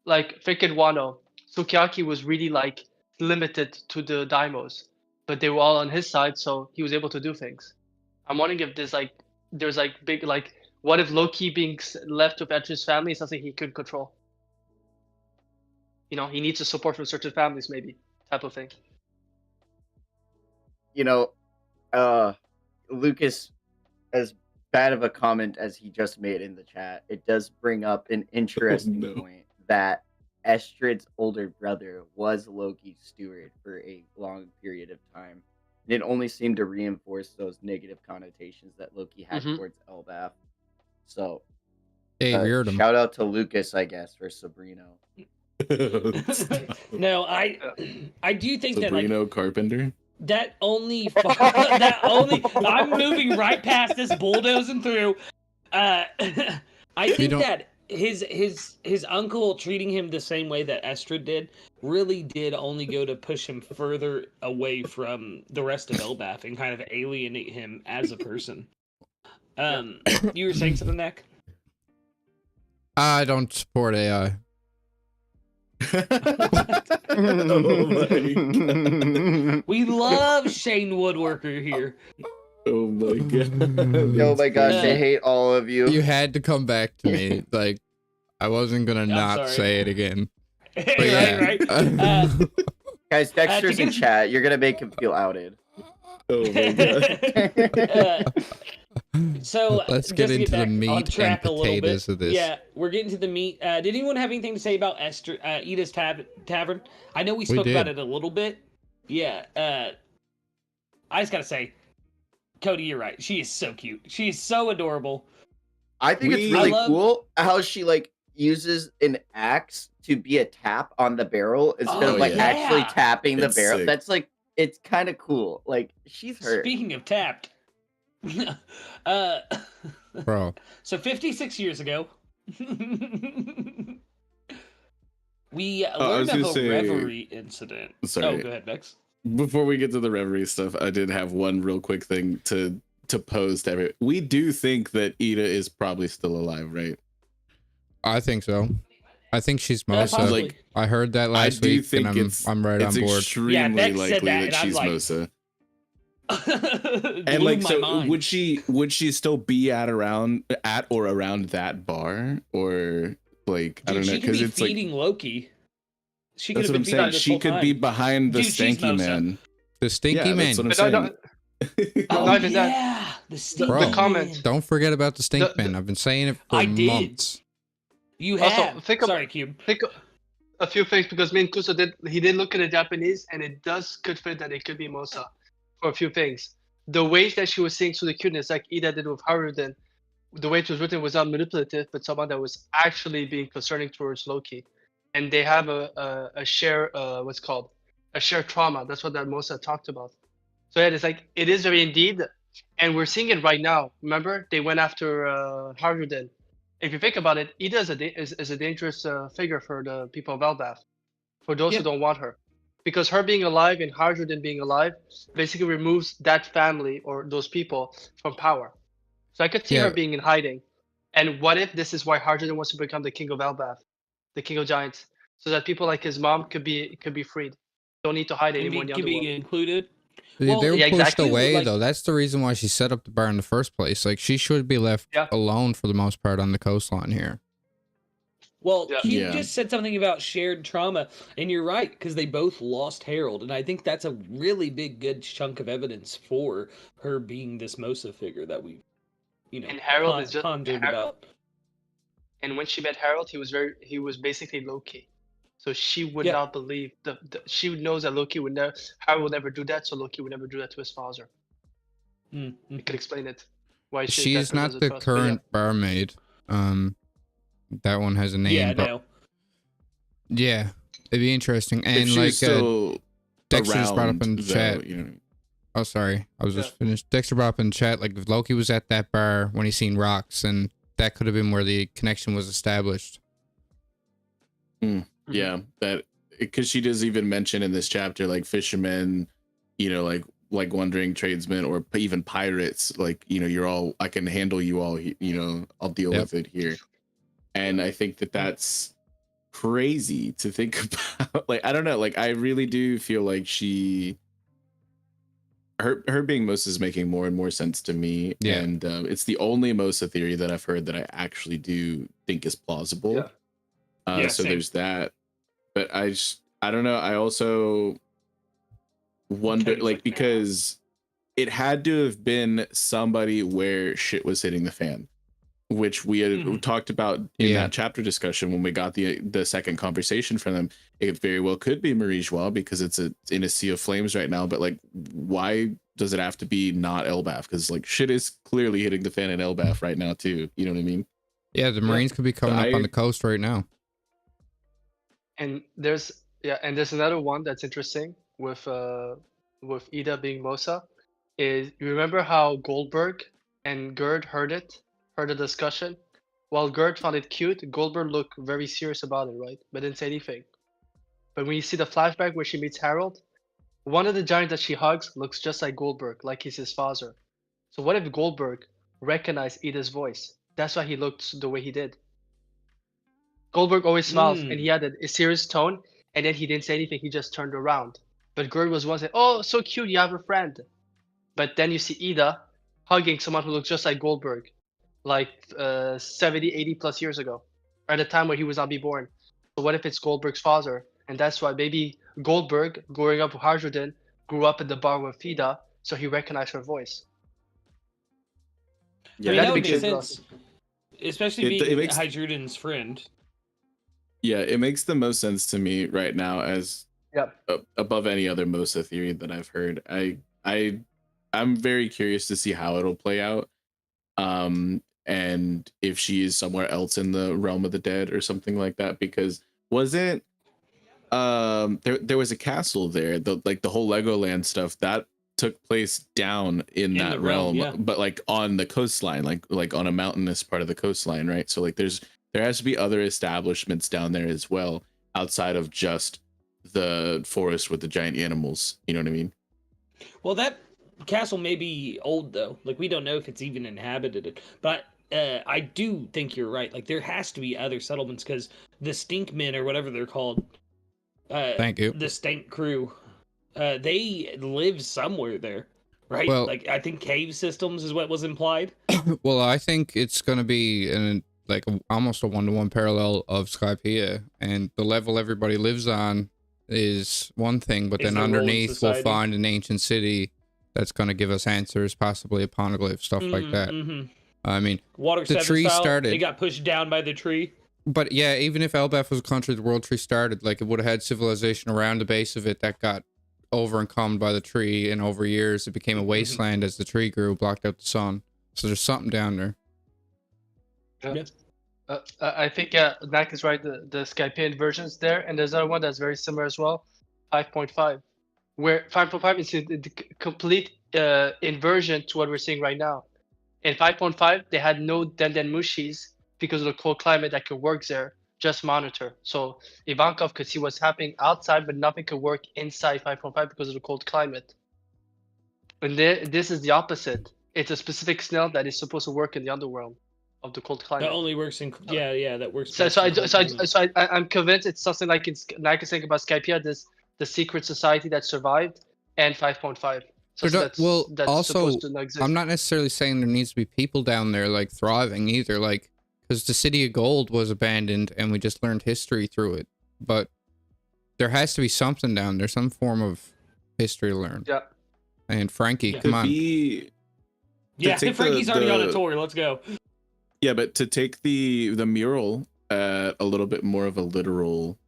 Speaker 3: Like freaking Wano, Sukiyaki was really like limited to the daimos, but they were all on his side, so he was able to do things. I'm wondering if there's big like, what if Loki being left with Esther's family is something he could control? He needs the support from certain families, maybe, type of thing.
Speaker 1: Lucas, as bad of a comment as he just made in the chat, it does bring up an interesting point that Estrid's older brother was Loki's steward for a long period of time. And it only seemed to reinforce those negative connotations that Loki had towards Elbaf. So, shout out to Lucas, I guess, for Sabrino.
Speaker 2: No, I do think
Speaker 5: Sabrino
Speaker 2: that like
Speaker 5: Carpenter.
Speaker 2: That only I'm moving right past this bulldozing through. I think that his uncle treating him the same way that Estrid did really did only go to push him further away from the rest of Elbaf and kind of alienate him as a person. You were saying something, Nick?
Speaker 4: I don't support AI.
Speaker 2: We love Shane Woodworker here.
Speaker 5: Oh my god.
Speaker 1: Oh my gosh, I hate all of you.
Speaker 4: You had to come back to me. Like, I wasn't gonna not say it again. But
Speaker 2: right.
Speaker 1: Guys, Dexter's in chat. You're gonna make him feel outed.
Speaker 5: Oh my god.
Speaker 2: So
Speaker 4: let's get into the meat and potatoes of this.
Speaker 2: Yeah, we're getting to the meat. Did anyone have anything to say about Ida's Tavern? I know we spoke about it a little bit. Yeah. I just gotta say, Cody, you're right. She is so cute. She is so adorable.
Speaker 1: I think it's really cool how she like uses an axe to be a tap on the barrel instead of like actually tapping the barrel. Sick. That's like, it's kind of cool. Like, she's her.
Speaker 2: Speaking of tapped.
Speaker 4: Bro.
Speaker 2: So 56 years ago, we learned of a reverie incident.
Speaker 5: Sorry.
Speaker 2: Oh, go ahead, Bex.
Speaker 5: Before we get to the reverie stuff, I did have one real quick thing to pose to everyone. We do think that Ida is probably still alive, right?
Speaker 4: I think so. I think she's Mosa.
Speaker 5: Like,
Speaker 4: I heard that last week, and I'm right on board.
Speaker 5: It's extremely likely that she's Mosa. And like, so would she still be at or around that bar, or like, I don't know, because it's
Speaker 2: feeding
Speaker 5: like
Speaker 2: Loki. She could
Speaker 5: that's what I'm saying. She could be behind the Stanky Man.
Speaker 4: The Stinky Man.
Speaker 5: That's what I'm saying.
Speaker 2: The Stinky Man.
Speaker 3: The comment.
Speaker 4: Don't forget about the Stink Man. I've been saying it for months.
Speaker 2: You have.
Speaker 3: Also, think a few things, because me and Kuso did look at the Japanese, and it does could fit that it could be Mosa for a few things. The ways that she was saying through the cuteness, like Ida did with Haruden, the way it was written was not manipulative, but someone that was actually being concerning towards Loki. And they have a share, what's called a shared trauma. That's what that Mosa talked about. So yeah, it's like, it is very indeed, and we're seeing it right now. Remember, they went after Haruden. If you think about it, Ida is a dangerous figure for the people of Elbaf, for those who don't want her. Because her being alive and Haruden being alive basically removes that family or those people from power. So I could see her being in hiding. And what if this is why Haruden wants to become the king of Elbaf, the king of giants, so that people like his mom could be freed. Don't need to hide anymore in the underworld.
Speaker 2: Could be included.
Speaker 4: They were pushed away, though. That's the reason why she set up the bar in the first place. Like, she should be left alone for the most part on the coastline here.
Speaker 2: Well, you just said something about shared trauma, and you're right, because they both lost Harold, and I think that's a really good chunk of evidence for her being this Mosa figure that we,
Speaker 3: and Harold is just
Speaker 2: pondered about.
Speaker 3: And when she met Harold, he was basically Loki. So she would not believe she knows that Harold would never do that, so Loki would never do that to his father. You could explain it. Why
Speaker 4: she's not the current barmaid. That one has a name.
Speaker 2: Yeah, I know.
Speaker 4: Yeah, it'd be interesting. And like Dexter's brought up in the chat. Oh, sorry, I was just finished. Dexter brought up in the chat, like, if Loki was at that bar when he seen rocks, and that could have been where the connection was established.
Speaker 5: Yeah, that, because she does even mention in this chapter, like, fishermen, like wandering tradesmen, or even pirates, like, you're all, I can handle you all, I'll deal with it here. And I think that's crazy to think about. Like, I don't know, like, I really do feel like her being Mosa is making more and more sense to me. And it's the only Mosa theory that I've heard that I actually do think is plausible. So same. There's that. But I don't know. I also wonder, like, because it had to have been somebody where shit was hitting the fan, which we had talked about in that chapter discussion when we got the second conversation from them. It very well could be Marie Joie, because it's in a sea of flames right now. But like, why does it have to be not Elbaf? Because like, shit is clearly hitting the fan in Elbaf right now too. You know what I mean?
Speaker 4: Yeah, the Marines could be coming up on the coast right now.
Speaker 3: And there's another one that's interesting with Ida being Mosa. Is, you remember how Goldberg and Gerd heard the discussion While Gerd found it cute, Goldberg looked very serious about it, right? But didn't say anything. But when you see the flashback where she meets Harold, one of the giants that she hugs looks just like Goldberg, like he's his father. So what if Goldberg recognized Ida's voice? That's why he looked the way he did. Goldberg always smiles, and he had a serious tone, and then he didn't say anything, he just turned around. But Gerd was once like, oh, so cute, you have a friend. But then you see Ida hugging someone who looks just like Goldberg, like 70, 80 plus years ago, at the time when he was not be born. So what if it's Goldberg's father? And that's why maybe Goldberg, growing up with Harjuden, grew up in the bar with Ida, so he recognized her voice.
Speaker 2: Yeah, I mean, that would make sense. Especially being Hydruden's friend.
Speaker 5: Yeah, it makes the most sense to me right now as above any other Mosa theory that I've heard. I'm very curious to see how it'll play out. And if she is somewhere else in the realm of the dead or something like that, because wasn't there was a castle there, the whole Legoland stuff that took place down in that realm, but like on the coastline, like on a mountainous part of the coastline, right? So like there has to be other establishments down there as well, outside of just the forest with the giant animals. You know what I mean?
Speaker 2: Well, that castle may be old though. Like we don't know if it's even inhabited. But I do think you're right. Like there has to be other settlements because the Stinkmen or whatever they're called.
Speaker 4: Thank you.
Speaker 2: The Stink Crew. They live somewhere there, right?
Speaker 4: Well,
Speaker 2: like I think cave systems is what was implied.
Speaker 4: Well, I think it's gonna be almost a 1-to-1 parallel of Skypiea, and the level everybody lives on is one thing, but then underneath we'll find an ancient city that's gonna give us answers, possibly a poneglyph, stuff like that. I mean,
Speaker 2: Water
Speaker 4: the tree started.
Speaker 2: They got pushed down by the tree.
Speaker 4: But yeah, even if Elbaf was a country the world tree started, like it would have had civilization around the base of it that got overcome by the tree, and over years it became a wasteland as the tree grew, blocked out the sun. So there's something down there.
Speaker 3: I think Nak is right. The Skypian version's there, and there's another one that's very similar as well, 5.5, where 5.5 is the complete inversion to what we're seeing right now. In 5.5, they had no Denden Mushis because of the cold climate that could work there, just monitor. So Ivankov could see what's happening outside, but nothing could work inside 5.5 because of the cold climate. And this is the opposite. It's a specific snail that is supposed to work in the underworld of the cold climate.
Speaker 2: That only works in that works.
Speaker 3: So I'm convinced it's something like I can think about Skypiea, the secret society that survived, and 5.5. So that's
Speaker 4: also,
Speaker 3: supposed to exist.
Speaker 4: I'm not necessarily saying there needs to be people down there like thriving either, like because the City of Gold was abandoned and we just learned history through it. But there has to be something down there, some form of history to learn.
Speaker 3: Yeah.
Speaker 4: And Frankie, come on.
Speaker 2: Yeah, Frankie's already on a tour. Let's go.
Speaker 5: Yeah, but to take the mural a little bit more of a literal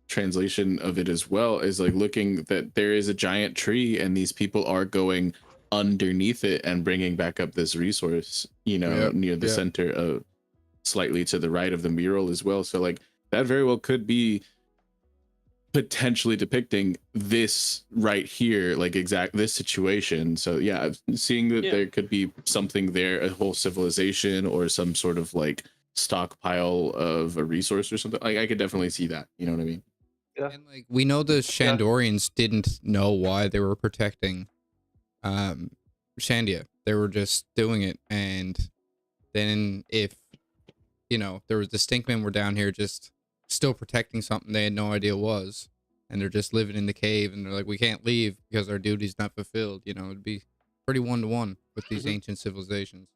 Speaker 5: translation of it as well is like looking that there is a giant tree and these people are going underneath it and bringing back up this resource, near the center of slightly to the right of the mural as well. So like that very well could be potentially depicting this right here, like this situation. So yeah, seeing that there could be something there, a whole civilization or some sort of like stockpile of a resource or something, like I could definitely see that. You know what I mean?
Speaker 3: Yeah.
Speaker 4: And like we know the Shandorians didn't know why they were protecting Shandia. They were just doing it, and then if there was the Stinkmen were down here just still protecting something they had no idea was, and they're just living in the cave, and they're like, we can't leave because our duty's not fulfilled. It'd be pretty 1-to-1 with these ancient civilizations.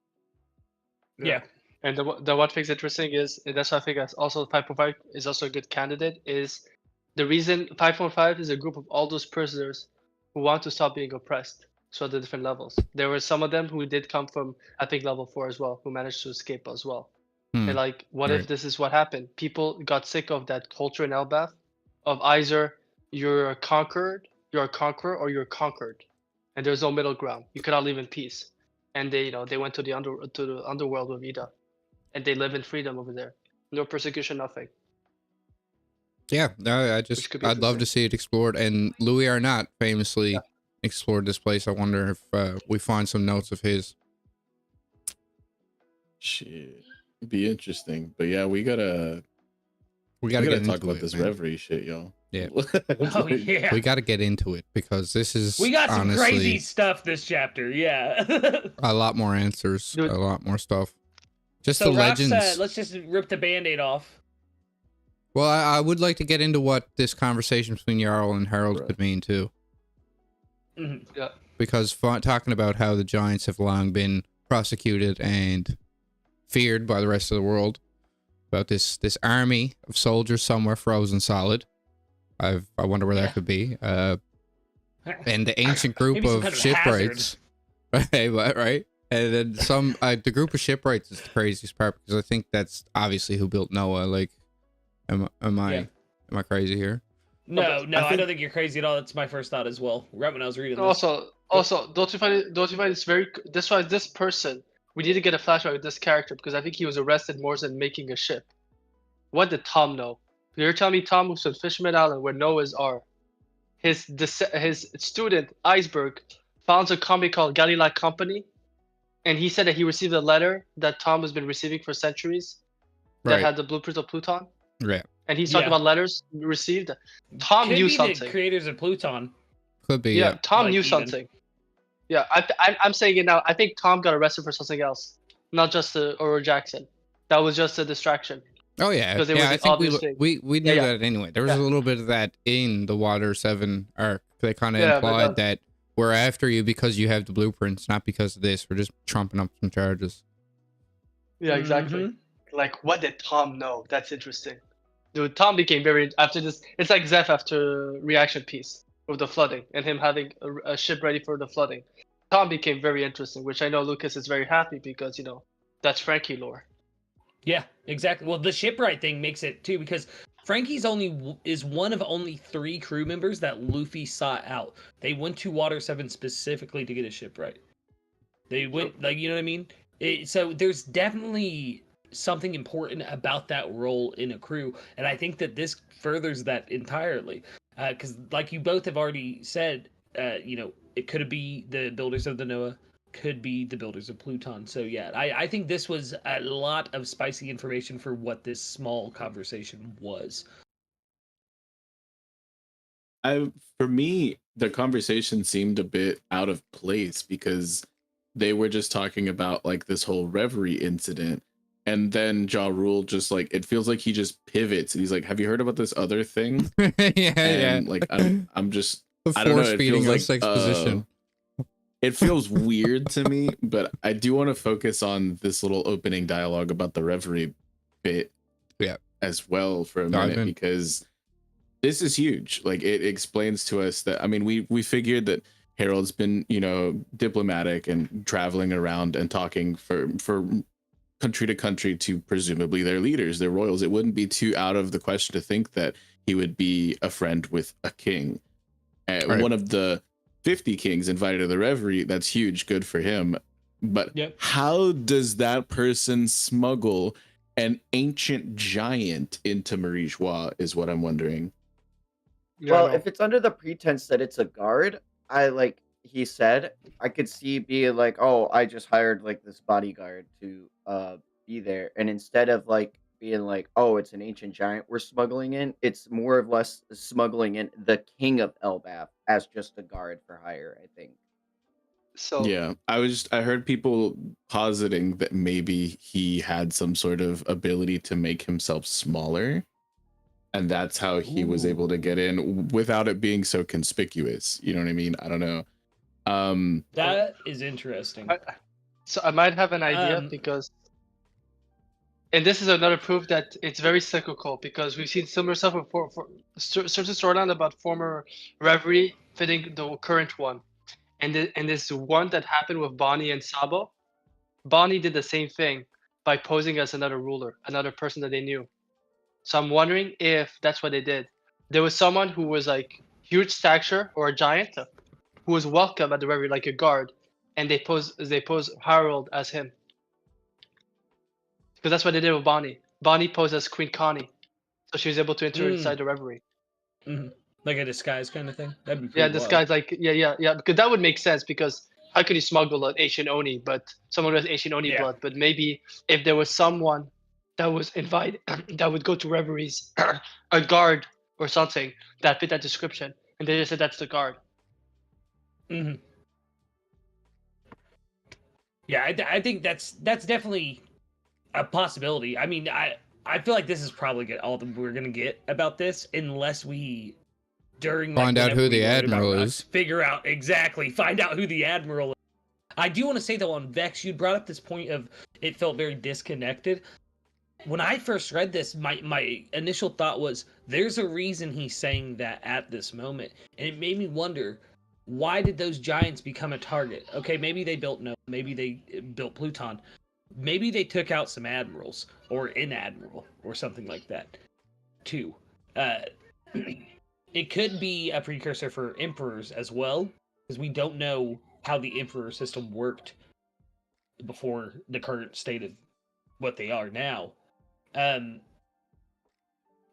Speaker 3: Yeah. And the one thing's interesting is, and that's why I think also 5.5 is also a good candidate, is the reason 5.5 is a group of all those prisoners who want to stop being oppressed. So at the different levels, there were some of them who did come from, I think, level 4 as well, who managed to escape as well. And like, what if this is what happened? People got sick of that culture in Elbaf, of either you're a conqueror, or you're conquered, and there's no middle ground. You cannot live in peace. And they went to the underworld with Ida, and they live in freedom over there. No persecution, nothing.
Speaker 4: Yeah, no, I'd love to see it explored. And Louis Arnott famously explored this place. I wonder if we find some notes of his.
Speaker 5: Shit. Be interesting. But yeah, we gotta
Speaker 4: get
Speaker 5: talk
Speaker 4: into
Speaker 5: about
Speaker 4: it,
Speaker 5: this
Speaker 4: man.
Speaker 5: reverie shit, y'all.
Speaker 4: Yeah.
Speaker 2: Oh yeah.
Speaker 4: We got to get into it because this is
Speaker 2: We got some
Speaker 4: honestly
Speaker 2: crazy stuff this chapter. Yeah.
Speaker 4: a lot more answers,
Speaker 3: Dude.
Speaker 4: a lot more stuff. Just
Speaker 2: So
Speaker 4: the
Speaker 2: Rox said,
Speaker 4: legends.
Speaker 2: let's just rip the Band-Aid off.
Speaker 4: Well, I would like to get into what this conversation between Jarl and Harold
Speaker 5: Right.
Speaker 4: could mean too.
Speaker 3: Yeah.
Speaker 4: Because talking about how the Giants have long been prosecuted and feared by the rest of the world, about this army of soldiers somewhere frozen solid. I wonder where that could be. And the ancient group
Speaker 2: Maybe some
Speaker 4: of
Speaker 2: kind of
Speaker 4: shipwrights, right? And then the group of shipwrights is the craziest part because I think that's obviously who built Noah. Like, am I crazy here?
Speaker 2: No, I
Speaker 5: think-
Speaker 2: don't think you're crazy at all. That's my first thought as well. Right when I was reading this.
Speaker 3: Also, don't you find it's very? That's why this person. We need to get a flashback with this character because I think he was arrested more than making a ship. What did Tom know? You're telling me Tom was on Fisherman Island where Noah's are. His student Iceberg founds a company called Galilei Company, and he said that he received a letter that Tom has been receiving for centuries that
Speaker 4: Right.
Speaker 3: had the blueprints of Pluton.
Speaker 4: Yeah.
Speaker 3: And he's talking
Speaker 2: Yeah.
Speaker 3: about letters received. Tom
Speaker 2: Could
Speaker 3: knew
Speaker 2: be
Speaker 3: something.
Speaker 2: the creators of Pluton.
Speaker 4: Could be.
Speaker 3: Yeah,
Speaker 4: Yeah.
Speaker 3: Tom
Speaker 2: Like,
Speaker 3: knew
Speaker 2: even.
Speaker 3: something. Yeah, I'm saying it now. I think Tom got arrested for something else, not just Aurora Jackson. That was just a distraction.
Speaker 4: Oh yeah.
Speaker 3: 'Cause it
Speaker 4: Yeah,
Speaker 3: was
Speaker 4: I
Speaker 3: an
Speaker 4: think
Speaker 3: obvious thing.
Speaker 4: we knew
Speaker 3: Yeah, yeah.
Speaker 4: that anyway. There was
Speaker 3: Yeah.
Speaker 4: a little bit of that in the Water 7 arc. They kind of
Speaker 3: Yeah, but
Speaker 4: implied that we're after you because you have the blueprints, not because of this. We're just trumping up some charges.
Speaker 3: Yeah, exactly.
Speaker 2: Mhm.
Speaker 3: Like, what did Tom know? That's interesting. Dude, Tom became very after this. It's like Zeph after reaction piece with the flooding and him having a ship ready for the flooding. Tom became very interesting, which I know Lucas is very happy because that's Frankie lore.
Speaker 2: Yeah, exactly. Well, the shipwright thing makes it too because Frankie's is one of only 3 crew members that Luffy sought out. They went to Water 7 specifically to get a shipwright. They went you know what I mean? So there's definitely something important about that role in a crew, and I think that this furthers that entirely. Because like you both have already said, it could be the builders of the Noah, could be the builders of Pluton. So yeah, I think this was a lot of spicy information for what this small conversation was.
Speaker 5: For me, the conversation seemed a bit out of place because they were just talking about like this whole reverie incident, and then Ja Rule just like it feels like he just pivots and he's like, "Have you heard about this other thing?" And like I'm just I don't know. It feels like
Speaker 4: exposition.
Speaker 5: It feels weird to me, but I do want to focus on this little opening dialogue about the reverie bit, as well for a minute because this is huge. Like it explains to us that we figured that Harold's been diplomatic and traveling around and talking for country to country to presumably their leaders, their royals. It wouldn't be too out of the question to think that he would be a friend with a king. Right. One of the 50 kings invited to the reverie. That's huge. Good for him. But how does that person smuggle an ancient giant into Marie Joie is what I'm wondering.
Speaker 1: Well, if it's under the pretense that it's a guard, he said, I could see being like, oh, I just hired like this bodyguard to be there. And instead of like being like, oh, it's an ancient giant we're smuggling in, it's more or less smuggling in the king of Elbaf as just a guard for hire, I think.
Speaker 3: So
Speaker 5: yeah, I heard people positing that maybe he had some sort of ability to make himself smaller, and that's how he was able to get in without it being so conspicuous. You know what I mean? I don't know.
Speaker 2: That is interesting.
Speaker 3: So I might have an idea because, and this is another proof that it's very cyclical because we've seen similar stuff for certain storyline about former Reverie fitting the current one. And this one that happened with Bonnie and Sabo, Bonnie did the same thing by posing as another ruler, another person that they knew. So I'm wondering if that's what they did. There was someone who was like huge stature or a giant who was welcome at the Reverie like a guard, and they pose Harold as him. Because that's what they did with Bonnie. Bonnie posed as Queen Connie, so she was able to enter inside the Reverie.
Speaker 2: Mm-hmm. Like a disguise kind of thing. That'd be
Speaker 3: pretty wild. Disguise, like yeah, because that would make sense because how could you smuggle an Asian Oni, but someone with Asian Oni blood? But maybe if there was someone that was invited, that would go to reveries, a guard or something that fit that description, and they just said that's the guard.
Speaker 2: Mm-hmm. Yeah, I think that's definitely a possibility. I mean, I feel like this is probably all that we're gonna get about this, unless we
Speaker 4: find out who the admiral is.
Speaker 2: Find out who the admiral is. I do want to say though, on Vex, you brought up this point of it felt very disconnected. When I first read this, my initial thought was, there's a reason he's saying that at this moment, and it made me wonder, why did those giants become a target? Okay, maybe they built Nova, maybe they built Pluton, maybe they took out some admirals or an admiral or something like that too. It could be a precursor for emperors as well, because we don't know how the emperor system worked before the current state of what they are now.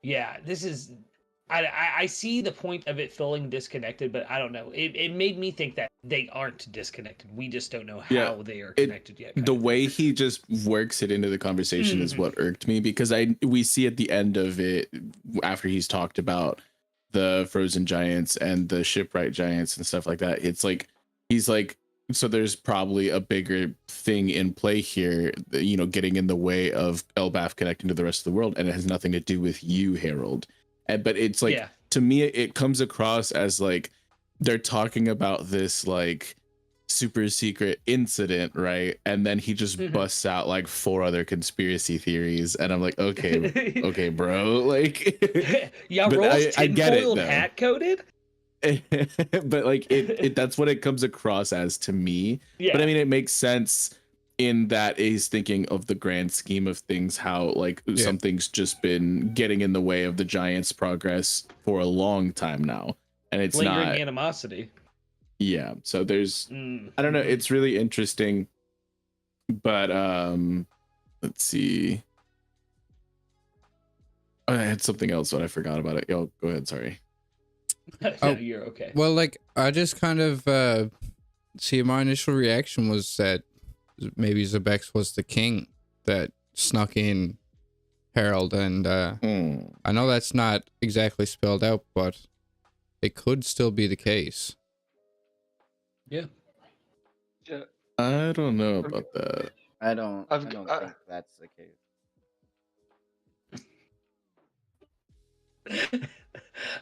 Speaker 2: Yeah, this is... I see the point of it feeling disconnected, but I don't know. It made me think that they aren't disconnected. We just don't know how they are connected yet.
Speaker 5: The way he just works it into the conversation is what irked me, because we see at the end of it, after he's talked about the frozen giants and the shipwright giants and stuff like that, it's like he's like, so there's probably a bigger thing in play here, you know, getting in the way of Elbaf connecting to the rest of the world, and it has nothing to do with you, Harold. But it's like, to me, it comes across as like they're talking about this like super secret incident, right? And then he just busts out like 4 other conspiracy theories, and I'm like, okay, bro, like,
Speaker 2: yeah, I get it, hat coated.
Speaker 5: But like it that's what it comes across as to me. But I mean, it makes sense in that he's thinking of the grand scheme of things, how like something's just been getting in the way of the giants' progress for a long time now, and it's lingering not
Speaker 2: animosity.
Speaker 5: Yeah, so there's I don't know, it's really interesting. But let's see. Oh, I had something else, but I forgot about it. Yo, go ahead, sorry.
Speaker 2: No, you're okay.
Speaker 4: Well, like, I just kind of see, my initial reaction was that maybe Zebex was the king that snuck in Harold, and I know that's not exactly spelled out, but it could still be the case.
Speaker 2: Yeah.
Speaker 5: I don't know about that.
Speaker 1: I don't think that's the
Speaker 2: case.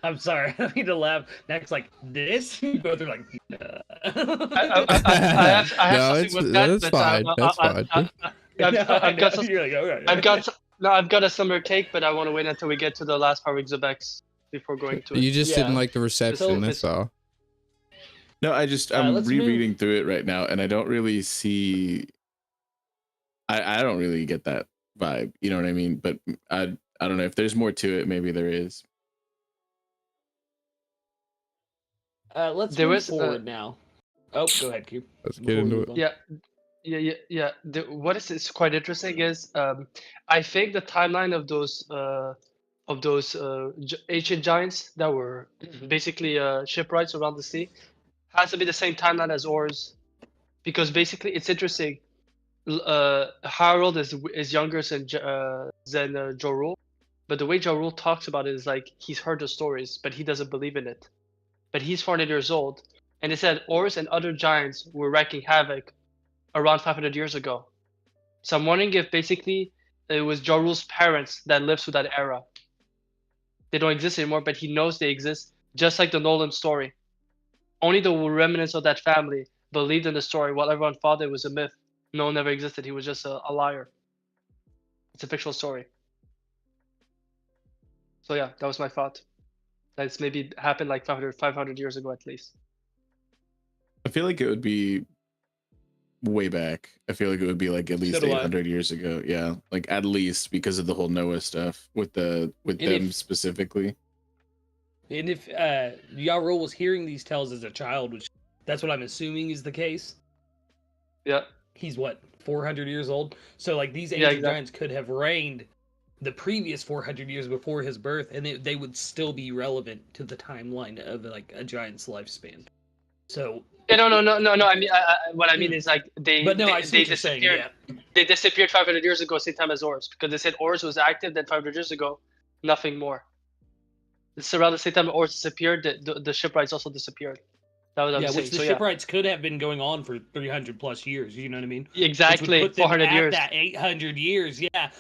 Speaker 2: I'm sorry, I don't mean to laugh. Next, like this, you both are like, nah.
Speaker 3: I have something with that. That's fine. That's fine. I've got a summer cake, but I want to wait until we get to the last part with Zebex before going to it.
Speaker 4: You just didn't like the reception, that's all.
Speaker 5: No, I'm rereading through it right now, and I don't really see. I don't really get that vibe. You know what I mean? But I don't know if there's more to it. Maybe there is.
Speaker 2: Let's move forward now. Oh, go ahead, Cube.
Speaker 4: Let's get into it.
Speaker 3: Yeah. What is quite interesting is I think the timeline of those ancient giants that were basically shipwrights around the sea has to be the same timeline as ours, because basically it's interesting. Harold is younger than Jorul, but the way Jorul talks about it is like he's heard the stories, but he doesn't believe in it. But he's 400 years old, and it said Ors and other giants were wreaking havoc around 500 years ago. So I'm wondering if basically it was Jorul's parents that lived through that era. They don't exist anymore, but he knows they exist, just like the Nolan story. Only the remnants of that family believed in the story, while everyone thought it was a myth. No one ever existed. He was just a liar. It's a fictional story. So yeah, that was my thought. That's maybe happened like 500 years ago at least.
Speaker 5: I feel like it would be way back. I feel like it would be like at least 800 years ago. Yeah, like at least, because of the whole Noah stuff with them specifically.
Speaker 2: And if Yarul was hearing these tales as a child, which that's what I'm assuming is the case.
Speaker 3: Yeah.
Speaker 2: He's what, 400 years old? So like these ancient giants could have reigned the previous 400 years before his birth, and they would still be relevant to the timeline of like a giant's lifespan. So
Speaker 3: Yeah, no. I mean, what I mean is like
Speaker 2: But no, I see
Speaker 3: they
Speaker 2: what you're saying.
Speaker 3: disappeared.
Speaker 2: Yeah.
Speaker 3: They disappeared 500 years ago, same time as Ors, because they said Ors was active. Then 500 years ago, nothing more. It's around the same time Ors disappeared. The shipwrights also disappeared. That was what I'm
Speaker 2: Yeah,
Speaker 3: saying.
Speaker 2: which the
Speaker 3: So
Speaker 2: shipwrights could have been going on for 300 plus years. You know what I mean?
Speaker 3: exactly,
Speaker 2: Which would put them
Speaker 3: 400
Speaker 2: at
Speaker 3: years.
Speaker 2: that 800 years. Yeah,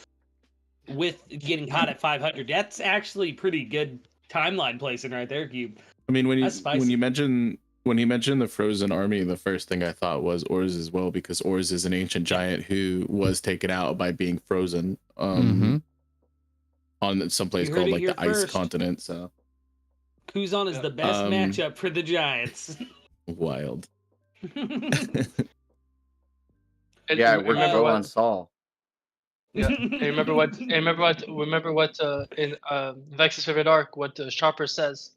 Speaker 2: with getting caught at 500. That's actually pretty good timeline placing right there, Cube.
Speaker 5: I mean, when
Speaker 2: That's spicy.
Speaker 5: you mentioned the frozen army, the first thing I thought was Ors as well, because Ors is an ancient giant who was taken out by being frozen on some place
Speaker 2: You heard
Speaker 5: called
Speaker 2: it
Speaker 5: like
Speaker 2: here
Speaker 5: the ice
Speaker 2: first.
Speaker 5: continent. So
Speaker 2: Kuzan is the best matchup for the Giants.
Speaker 5: wild.
Speaker 1: Yeah, we're gonna go on Saul.
Speaker 3: Yeah, and remember what in Vex's favorite arc, what Sharper says.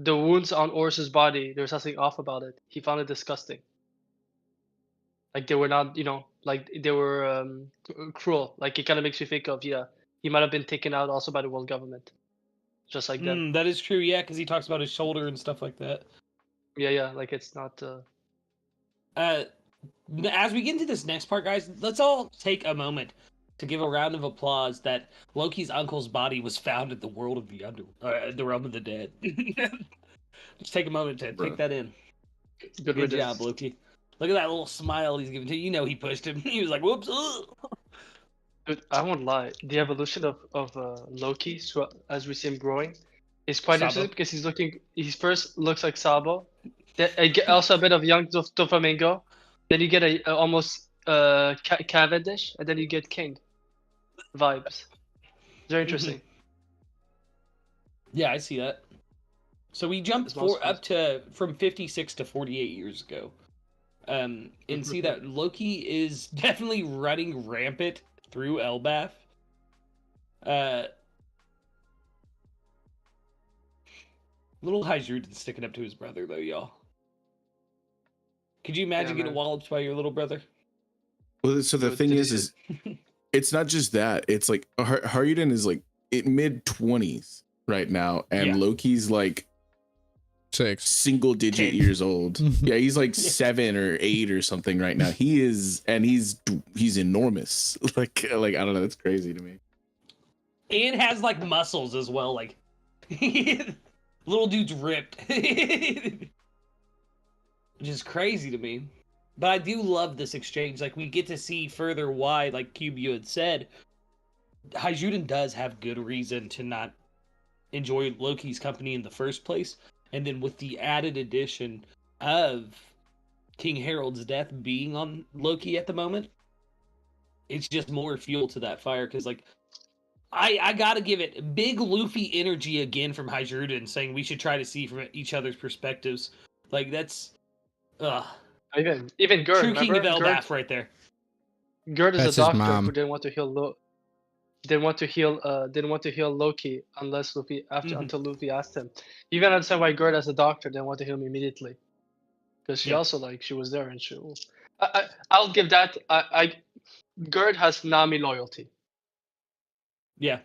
Speaker 3: The wounds on Ors's body, there's something off about it. He found it disgusting. Like they were not, like they were cruel. Like it kind of makes you think of, he might have been taken out also by the world government, just like them.
Speaker 2: That is true, yeah, because he talks about his shoulder and stuff like that.
Speaker 3: Yeah, like it's not.
Speaker 2: As we get into this next part, guys, let's all take a moment to give a round of applause that Loki's uncle's body was found in the world of the realm of the dead. Just take a moment to take that in. Good job, Loki. Look at that little smile he's giving to you. You know he pushed him. He was like, whoops.
Speaker 3: Dude, I won't lie. The evolution of Loki, so as we see him growing, is quite interesting because he first looks like Sabo. Then also a bit of young Doflamingo. Then you get a almost Cavendish, and then you get King vibes. Very interesting.
Speaker 2: Yeah, I see that. So we jump up to from 56 to 48 years ago, and see that Loki is definitely running rampant through Elbaf. Little Hajrudin sticking up to his brother though, y'all. Could you imagine getting walloped by your little brother?
Speaker 5: Well, so the thing is it's not just that. It's like Haryudan is like in mid-20s right now, and Loki's like
Speaker 4: 6
Speaker 5: single-digit years old. Yeah, he's like 7 or 8 or something right now. He is, and he's enormous. Like I don't know. That's crazy to me.
Speaker 2: And has like muscles as well. Like little dude's ripped. Which is crazy to me. But I do love this exchange. Like, we get to see further why, like Cube, you had said, Hajrudin does have good reason to not enjoy Loki's company in the first place. And then with the added addition of King Harold's death being on Loki at the moment, it's just more fuel to that fire. Because, like, I gotta give it big Luffy energy again from Hajrudin, saying we should try to see from each other's perspectives. Like, that's...
Speaker 3: Even Gerd,
Speaker 2: true king of Elbaf right there.
Speaker 3: Gerd is a doctor who didn't want to heal didn't want to heal Loki unless Luffy until Luffy asked him. You can understand why Gerd as a doctor didn't want to heal him immediately, because she also she was there and she. I'll give that. Gerd has Nami loyalty. Yeah.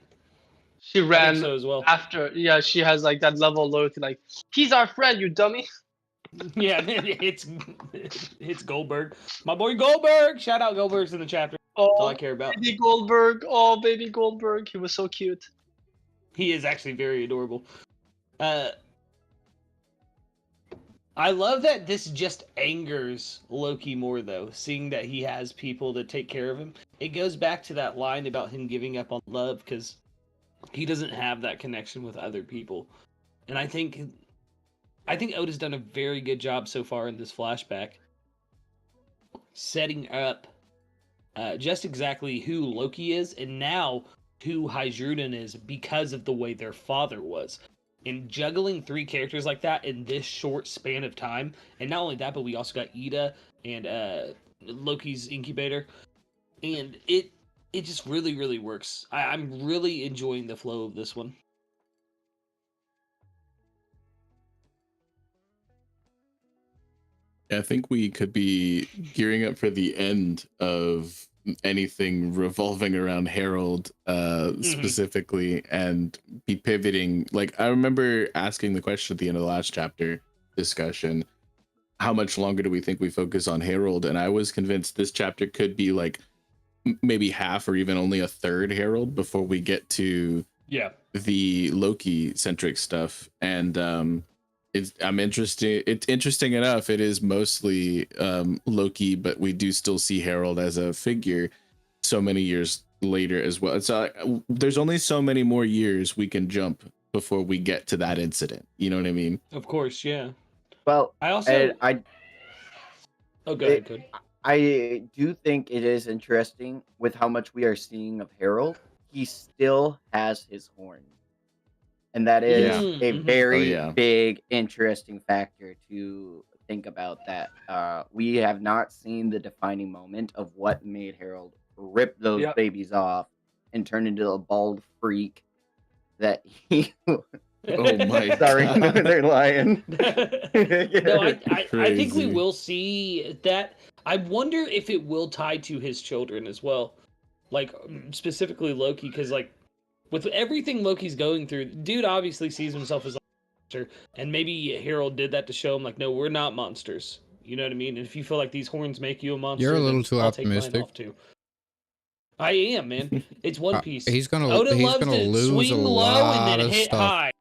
Speaker 3: She ran so as well. After. Yeah, she has like that level of loyalty. Like, he's our friend, you dummy.
Speaker 2: Yeah, it's Goldberg. My boy Goldberg. Shout out Goldberg's in the chapter. That's all I care about.
Speaker 3: Baby Goldberg. Oh, baby Goldberg. He was so cute.
Speaker 2: He is actually very adorable. I love that this just angers Loki more, though, seeing that he has people to take care of him. It goes back to that line about him giving up on love because he doesn't have that connection with other people. And I think Oda's done a very good job so far in this flashback, setting up just exactly who Loki is, and now who Hajrudin is because of the way their father was. And juggling 3 characters like that in this short span of time, and not only that, but we also got Ida and Loki's incubator, and it just really, really works. I'm really enjoying the flow of this one.
Speaker 5: I think we could be gearing up for the end of anything revolving around Harold specifically, and be pivoting. Like, I remember asking the question at the end of the last chapter discussion, how much longer do we think we focus on Harold? And I was convinced this chapter could be like maybe half or even only a third Harold before we get to the Loki centric stuff. And I'm interested. It's interesting enough. It is mostly Loki, but we do still see Harold as a figure so many years later as well. So there's only so many more years we can jump before we get to that incident. You know what I mean?
Speaker 2: Of course, yeah.
Speaker 1: Well,
Speaker 2: I also. Oh, go ahead, Cody.
Speaker 1: I do think it is interesting with how much we are seeing of Harold. He still has his horn. And that is a very big, interesting factor to think about, that we have not seen the defining moment of what made Harold rip those babies off and turn into a bald freak that he...
Speaker 5: Oh my
Speaker 1: Sorry, they're lying.
Speaker 2: No, I think we will see that. I wonder if it will tie to his children as well. Like, specifically Loki, because, like, with everything Loki's going through, dude obviously sees himself as a monster, and maybe Harold did that to show him, like, no, we're not monsters. You know what I mean? And if you feel like these horns make you a monster,
Speaker 4: you're a little too optimistic.
Speaker 2: Take mine off too. I am, man. It's One Piece.
Speaker 4: He's gonna
Speaker 2: lose
Speaker 4: swing
Speaker 2: a
Speaker 4: lot
Speaker 2: and then
Speaker 4: of
Speaker 2: hit
Speaker 4: stuff.
Speaker 2: High.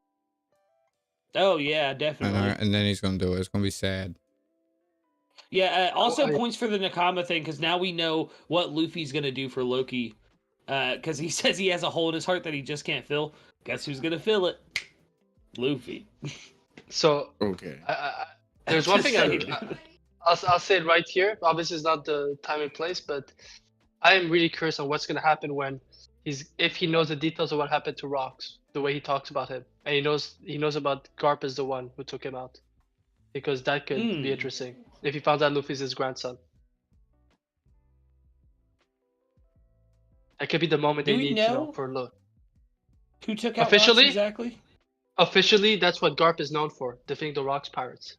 Speaker 2: Oh yeah, definitely.
Speaker 4: And then he's gonna do it. It's gonna be sad.
Speaker 2: Yeah. Also, points for the Nakama thing, because now we know what Luffy's gonna do for Loki. Because he says he has a hole in his heart that he just can't fill. Guess who's gonna fill it? Luffy.
Speaker 3: So
Speaker 5: okay.
Speaker 3: There's one thing I'll say it right here. Obviously, it's not the time and place, but I am really curious on what's gonna happen when if he knows the details of what happened to Rocks, the way he talks about him, and he knows about Garp is the one who took him out, because that could be interesting if he found out Luffy's his grandson. That could be the moment they need to know for look.
Speaker 2: Who took out Rocks exactly?
Speaker 3: Officially, that's what Garp is known for: defeating the Rocks pirates,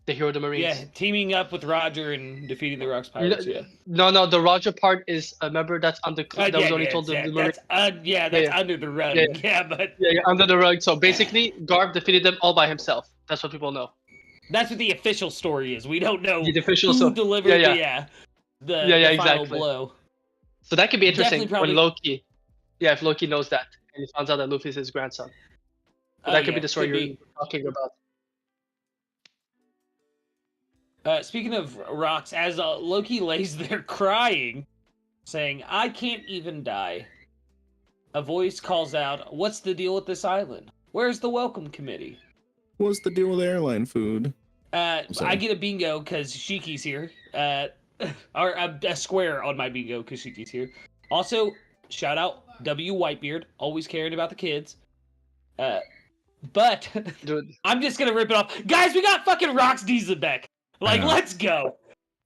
Speaker 3: the hero of the Marines.
Speaker 2: Yeah, teaming up with Roger and defeating the Rocks pirates.
Speaker 3: No, the Roger part is remember that's under that was only told the Marines.
Speaker 2: That's under the rug. Yeah,
Speaker 3: under the rug. So basically, Garp defeated them all by himself. That's what people know.
Speaker 2: That's what the official story is. We don't know
Speaker 3: the official
Speaker 2: who delivered the final blow.
Speaker 3: So that could be interesting when Loki, if Loki knows that and he finds out that Luffy's his grandson. So that could be the story you're talking about.
Speaker 2: Speaking of Rocks, as Loki lays there crying, saying, "I can't even die," a voice calls out, "What's the deal with this island? Where's the welcome committee?
Speaker 5: What's the deal with airline food?"
Speaker 2: I get a bingo because Shiki's here. Or a square on my bingo because Shiki's here. Also, shout out W Whitebeard, always caring about the kids. But dude, I'm just gonna rip it off, guys. We got fucking Rocks Dieselbeck. Like, let's go.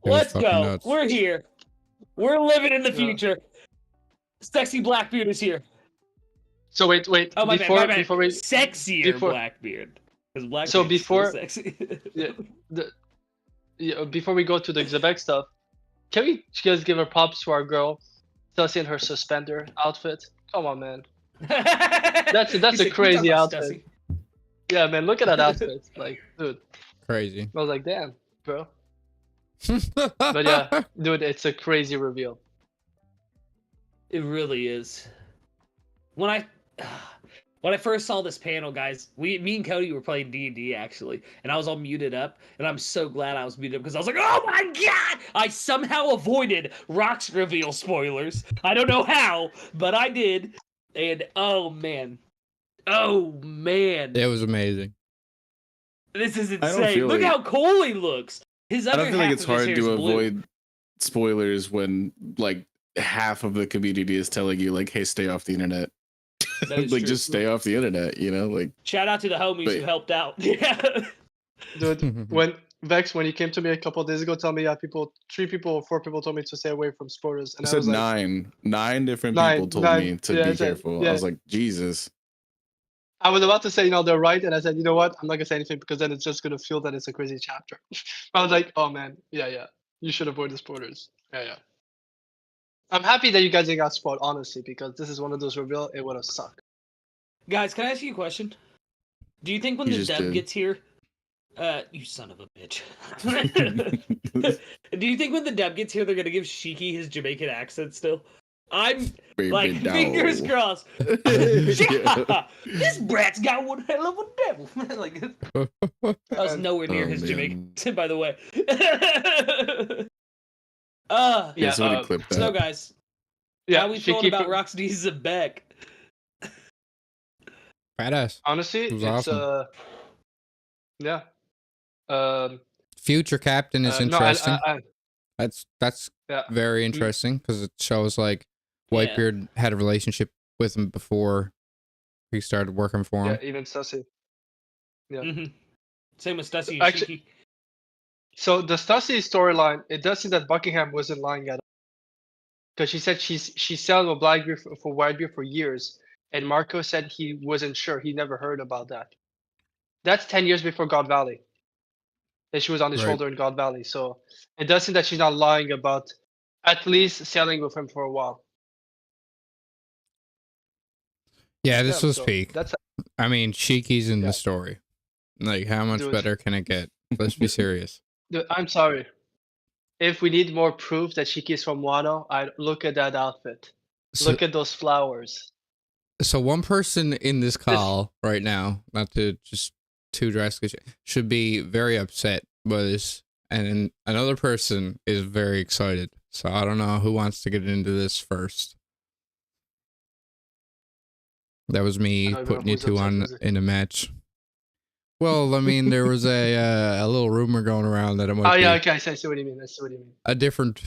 Speaker 2: Let's go. Nuts. We're here. We're living in the future. Sexy Blackbeard is here.
Speaker 3: So wait.
Speaker 2: Oh, my bad. Before we sexier Blackbeard. Because Blackbeard's
Speaker 3: so before
Speaker 2: sexy.
Speaker 3: Before we go to the Xebec stuff, can we just give her props to our girl, Stussy, in her suspender outfit? Come on, man. That's a crazy outfit. Stussy. Yeah, man, look at that outfit. Like, dude.
Speaker 4: Crazy.
Speaker 3: I was like, damn, bro. But yeah, dude, it's a crazy reveal.
Speaker 2: It really is. When I first saw this panel, guys, me and Cody were playing D&D actually, and I was all muted up, and I'm so glad I was muted up because I was like, oh my god! I somehow avoided Rocks reveal spoilers. I don't know how, but I did, and oh man.
Speaker 4: It was amazing.
Speaker 2: This is insane. Look how cool he looks. His other
Speaker 5: I don't feel like it's hard to avoid
Speaker 2: blue.
Speaker 5: Spoilers when like half of the community is telling you like, hey, stay off the internet. Like true. Just stay off the internet, you know? Like,
Speaker 2: shout out to the homies who helped out. Yeah.
Speaker 3: Dude, when he came to me a couple of days ago, tell me 3 people or 4 people told me to stay away from spoilers. And
Speaker 5: I said like, nine different people told me to be careful. I was like, Jesus.
Speaker 3: I was about to say, they're right, and I said, you know what? I'm not gonna say anything because then it's just gonna feel that it's a crazy chapter. I was like, oh man, yeah. You should avoid the spoilers. Yeah. I'm happy that you guys ain't got spoiled, honestly, because this is one of those reveals. It would have sucked.
Speaker 2: Guys, can I ask you a question? Do you think when the dub gets here, You son of a bitch. Do you think when the dub gets here, they're gonna give Shiki his Jamaican accent still? I'm like, fingers crossed. Yeah, this brat's got one hell of a devil. Like, I was nowhere near his Jamaican accent, by the way. So guys, how we feeling about Roxy's Zebek?
Speaker 4: Badass.
Speaker 3: Honestly,
Speaker 4: it was
Speaker 3: it's
Speaker 4: awesome.
Speaker 3: Yeah.
Speaker 4: Future captain is interesting.
Speaker 3: No,
Speaker 4: That's very interesting because it shows like Whitebeard had a relationship with him before he started working for him.
Speaker 3: Yeah, even Stussy. Yeah.
Speaker 2: Same with Stussy and Shiki.
Speaker 3: So the Stussy storyline, it does seem that Buckingham wasn't lying at all. Because she said she's selling with Blackbeard for Whitebeard for years, and Marco said he wasn't sure. He never heard about that. That's 10 years before God Valley. That she was on his shoulder in God Valley. So it does seem that she's not lying about at least selling with him for a while.
Speaker 4: Yeah, this was peak. I mean, Shiki's in the story. Like, how much better can it get? Let's be serious.
Speaker 3: Dude, I'm sorry. If we need more proof that Shiki's from Wano, I'd look at that outfit. Look at those flowers.
Speaker 4: So one person in this call right now, not to just too drastic, should be very upset by this, and another person is very excited. So I don't know who wants to get into this first. That was me putting you two on in a match. Well, I mean, there was a little rumor going around that it might be
Speaker 3: okay, I see what you mean.
Speaker 4: a different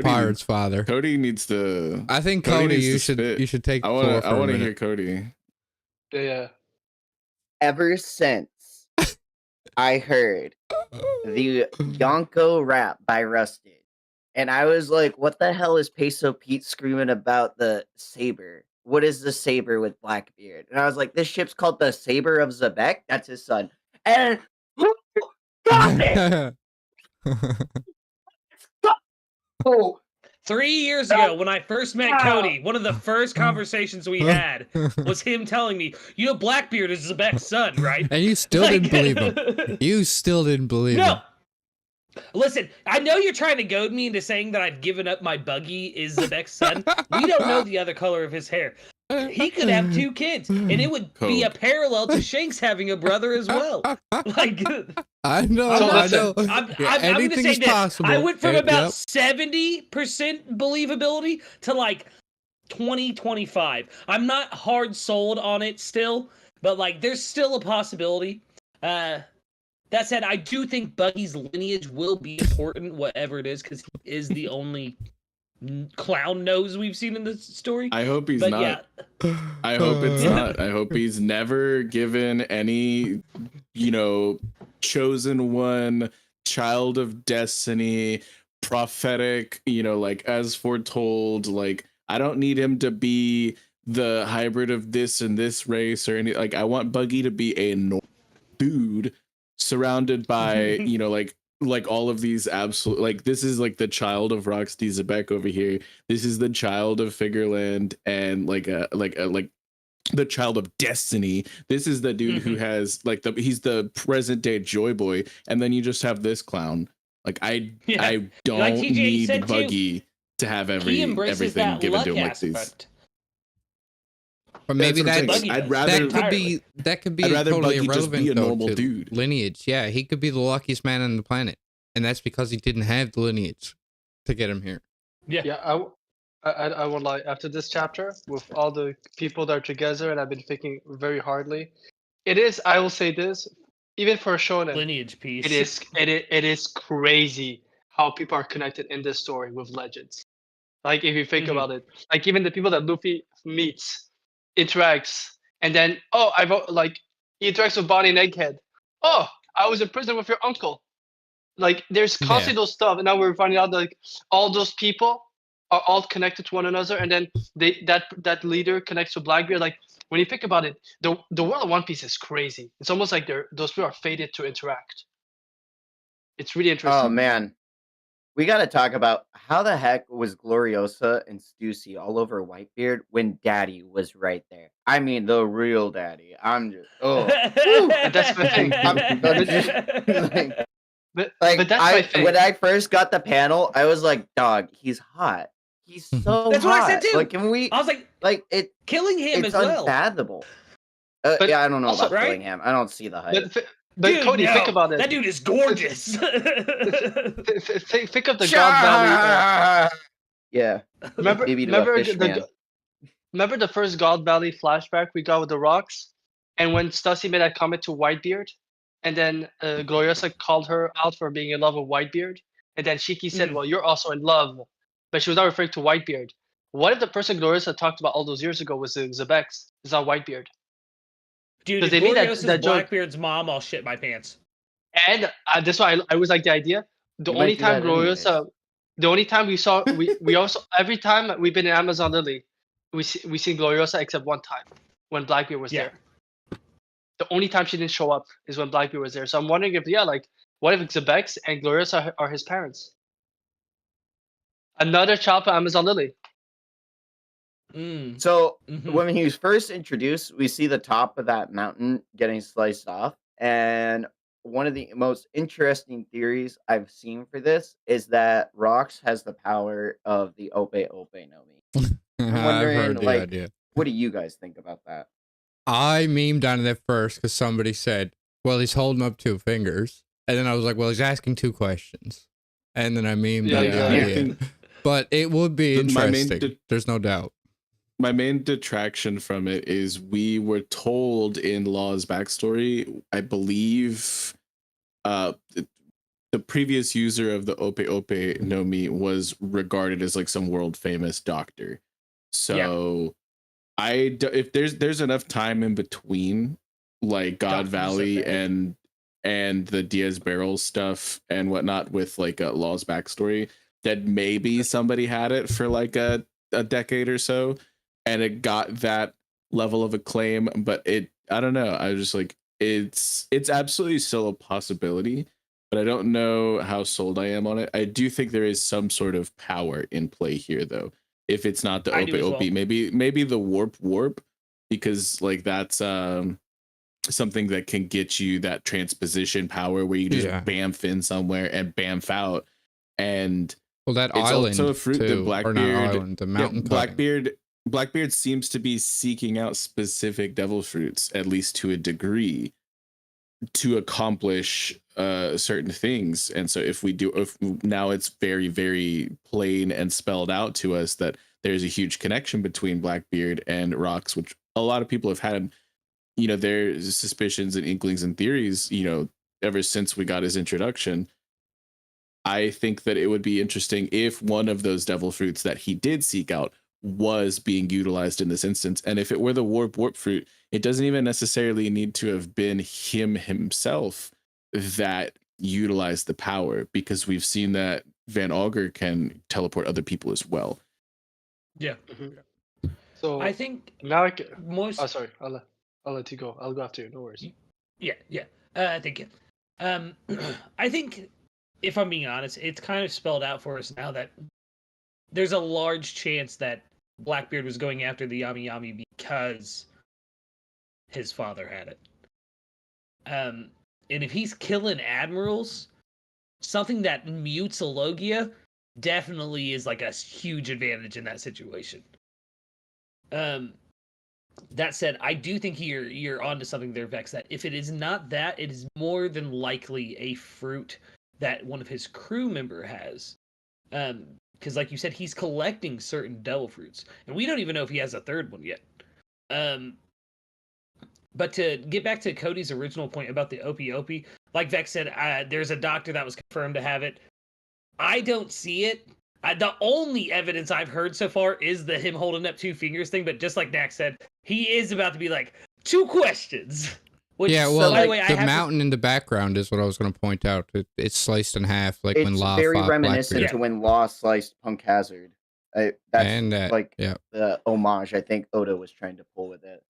Speaker 4: Pirate's father.
Speaker 5: Cody needs to.
Speaker 4: I think Cody, you should take.
Speaker 5: I want to hear Cody.
Speaker 3: Yeah.
Speaker 1: Ever since I heard the Yonko rap by Rusted, and I was like, "What the hell is Peso Pete screaming about the saber? What is the saber with Blackbeard?" And I was like, "This ship's called the Saber of Zebek. That's his son." And got it.
Speaker 2: Oh. 3 years ago, when I first met Cody, one of the first conversations we had was him telling me, "You know, Blackbeard is Zebek's son, right?"
Speaker 4: And you still didn't believe him. You still didn't believe him.
Speaker 2: Listen, I know you're trying to goad me into saying that I've given up my Buggy is Zebek's son. We don't know the other color of his hair. He could have 2 kids, and it would be a parallel to Shanks having a brother as well. Like,
Speaker 4: I know. I'm
Speaker 2: going to say this. Possible. I went from about 70% believability to like 20-25. I'm not hard sold on it still, but like there's still a possibility. That said, I do think Buggy's lineage will be important, whatever it is, because he is the only clown nose we've seen in the story.
Speaker 5: I hope he's not. Yeah. I hope it's not. I hope he's never given any, chosen one, child of destiny, prophetic, like as foretold. Like, I don't need him to be the hybrid of this and this race or any. Like, I want Buggy to be a normal dude surrounded by like all of these absolute, like, this is like the child of Roxy Zebek over here. This is the child of Figureland and like the child of Destiny. This is the dude who has like he's the present day Joy Boy, and then you just have this clown. Like, I don't like need Buggy to have everything given to him like these.
Speaker 4: But maybe that could be totally irrelevant,
Speaker 5: just be a normal dude.
Speaker 4: Lineage. Yeah, he could be the luckiest man on the planet, and that's because he didn't have the lineage to get him here.
Speaker 3: Yeah. I won't lie. After this chapter, with all the people that are together, and I've been thinking very hardly, it is. I will say this, even for a shonen
Speaker 2: lineage piece,
Speaker 3: it is crazy how people are connected in this story with legends. Like, if you think about it, like even the people that Luffy meets, interacts, and then he interacts with Bonnie and Egghead. Oh, I was in prison with your uncle. Like, there's constantly those stuff, and now we're finding out like all those people are all connected to one another, and then that leader connects to Blackbeard. Like, when you think about it, the world of One Piece is crazy. It's almost like those people are fated to interact. It's really interesting.
Speaker 1: Oh man, we got to talk about how the heck was Gloriosa and Stussy all over Whitebeard when Daddy was right there. I mean, the real Daddy. I'm just, oh,
Speaker 3: And that's my thing.
Speaker 1: I'm just like,
Speaker 3: But that's my thing.
Speaker 1: when I first got the panel, I was like, dog, he's hot. He's so
Speaker 2: That's
Speaker 1: hot.
Speaker 2: what I said too.
Speaker 1: Like, can we?
Speaker 2: I was
Speaker 1: like it.
Speaker 2: killing him
Speaker 1: It's
Speaker 2: as well.
Speaker 1: unfathomable.
Speaker 3: But
Speaker 1: yeah, I don't know
Speaker 3: also-
Speaker 1: about killing him. I don't see the hype.
Speaker 3: But
Speaker 2: Dude,
Speaker 3: Cody,
Speaker 2: no.
Speaker 3: think about it.
Speaker 2: That dude is gorgeous.
Speaker 3: Think of the God Valley.
Speaker 1: Yeah.
Speaker 3: Remember,
Speaker 1: Maybe to a
Speaker 3: remember
Speaker 1: fish man.
Speaker 3: remember the first God Valley flashback we got with the rocks, and when Stussy made that comment to Whitebeard, and then Gloriosa called her out for being in love with Whitebeard, and then Shiki said, "Well, you're also in love," but she was not referring to Whitebeard. What if the person Gloriosa talked about all those years ago was Zebex? It's not Whitebeard.
Speaker 2: Dude, if
Speaker 3: they made
Speaker 2: Gloriosa's
Speaker 3: that joke-
Speaker 2: Blackbeard's mom, I'll shit my pants.
Speaker 3: And that's why I always like the idea. The
Speaker 1: You
Speaker 3: only
Speaker 1: might do
Speaker 3: time
Speaker 1: that anyways.
Speaker 3: Gloriosa, the only time we also every time we've been in Amazon Lily, we seen Gloriosa except one time when Blackbeard was
Speaker 2: Yeah.
Speaker 3: there. The only time she didn't show up is when Blackbeard was there. So I'm wondering if what if Zebex and Gloriosa are his parents? Another child for Amazon Lily.
Speaker 1: So
Speaker 2: Mhm.
Speaker 1: when he was first introduced, we see the top of that mountain getting sliced off, and one of the most interesting theories I've seen for this is that Rox has the power of the Ope Ope no Mi. I'm
Speaker 4: I've
Speaker 1: wondering,
Speaker 4: heard the
Speaker 1: like,
Speaker 4: idea.
Speaker 1: what do you guys think about that?
Speaker 4: I memed on it first because somebody said, well, he's holding up 2 fingers. And then I was like, well, he's asking 2 questions. And then I memed on the
Speaker 3: Yeah,
Speaker 5: I
Speaker 4: idea.
Speaker 5: think
Speaker 4: But it would be
Speaker 5: my main
Speaker 4: interesting. There's no doubt.
Speaker 5: my main detraction from it is we were told in Law's backstory, I believe, the previous user of the Ope Ope no Mi was regarded as like some world famous doctor. So if there's enough time in between, like God
Speaker 2: Doctors
Speaker 5: Valley
Speaker 2: of
Speaker 5: and the Diaz Barrel stuff and whatnot with like Law's backstory, that maybe somebody had it for like a decade or so and it got that level of acclaim, but I don't know. I was just like, it's absolutely still a possibility, but I don't know how sold I am on it. I do think there is some sort of power in play here, though. If it's not the
Speaker 2: I
Speaker 5: Ope
Speaker 2: do as
Speaker 5: Ope,
Speaker 2: well.
Speaker 5: maybe the warp, because like that's something that can get you that transposition power where you just bamf in somewhere and bamf out. And
Speaker 4: well, that
Speaker 5: it's
Speaker 4: island
Speaker 5: also a fruit
Speaker 4: too,
Speaker 5: that Blackbeard,
Speaker 4: or not island, the mountain
Speaker 5: Blackbeard seems to be seeking out specific devil fruits, at least to a degree, to accomplish certain things. And so if now it's very, very plain and spelled out to us that there's a huge connection between Blackbeard and Rox, which a lot of people have had, their suspicions and inklings and theories, ever since we got his introduction. I think that it would be interesting if one of those devil fruits that he did seek out was being utilized in this instance. And if it were the warp fruit, it doesn't even necessarily need to have been him himself that utilized the power, because we've seen that Van Augur can teleport other people as well.
Speaker 2: Yeah.
Speaker 3: So
Speaker 2: I think
Speaker 3: now
Speaker 2: most.
Speaker 3: Oh, sorry. I'll let you go. I'll go after you. No worries.
Speaker 2: Yeah. Thank you. I think, if I'm being honest, it's kind of spelled out for us now that there's a large chance that Blackbeard was going after the Yami Yami because his father had it. And if he's killing admirals, something that mutes a Logia definitely is like a huge advantage in that situation. That said, I do think you're onto something there, Vex, that if it is not that, it is more than likely a fruit that one of his crew member has. Because like you said, he's collecting certain devil fruits, and we don't even know if he has a third one yet. But to get back to Cody's original point about the Opie Opie, like Vex said, there's a doctor that was confirmed to have it. I don't see it. The only evidence I've heard so far is the him holding up 2 fingers thing, but just like Nax said, he is about to be like, 2 questions. Which,
Speaker 4: yeah, well,
Speaker 2: by the way,
Speaker 4: the mountain in the background is what I was going to point out. It's sliced in half, like when Law
Speaker 1: It's very
Speaker 4: fought
Speaker 1: reminiscent
Speaker 4: Blackbeard.
Speaker 1: to when Law sliced Punk Hazard. That's the homage I think Oda was trying to pull with it.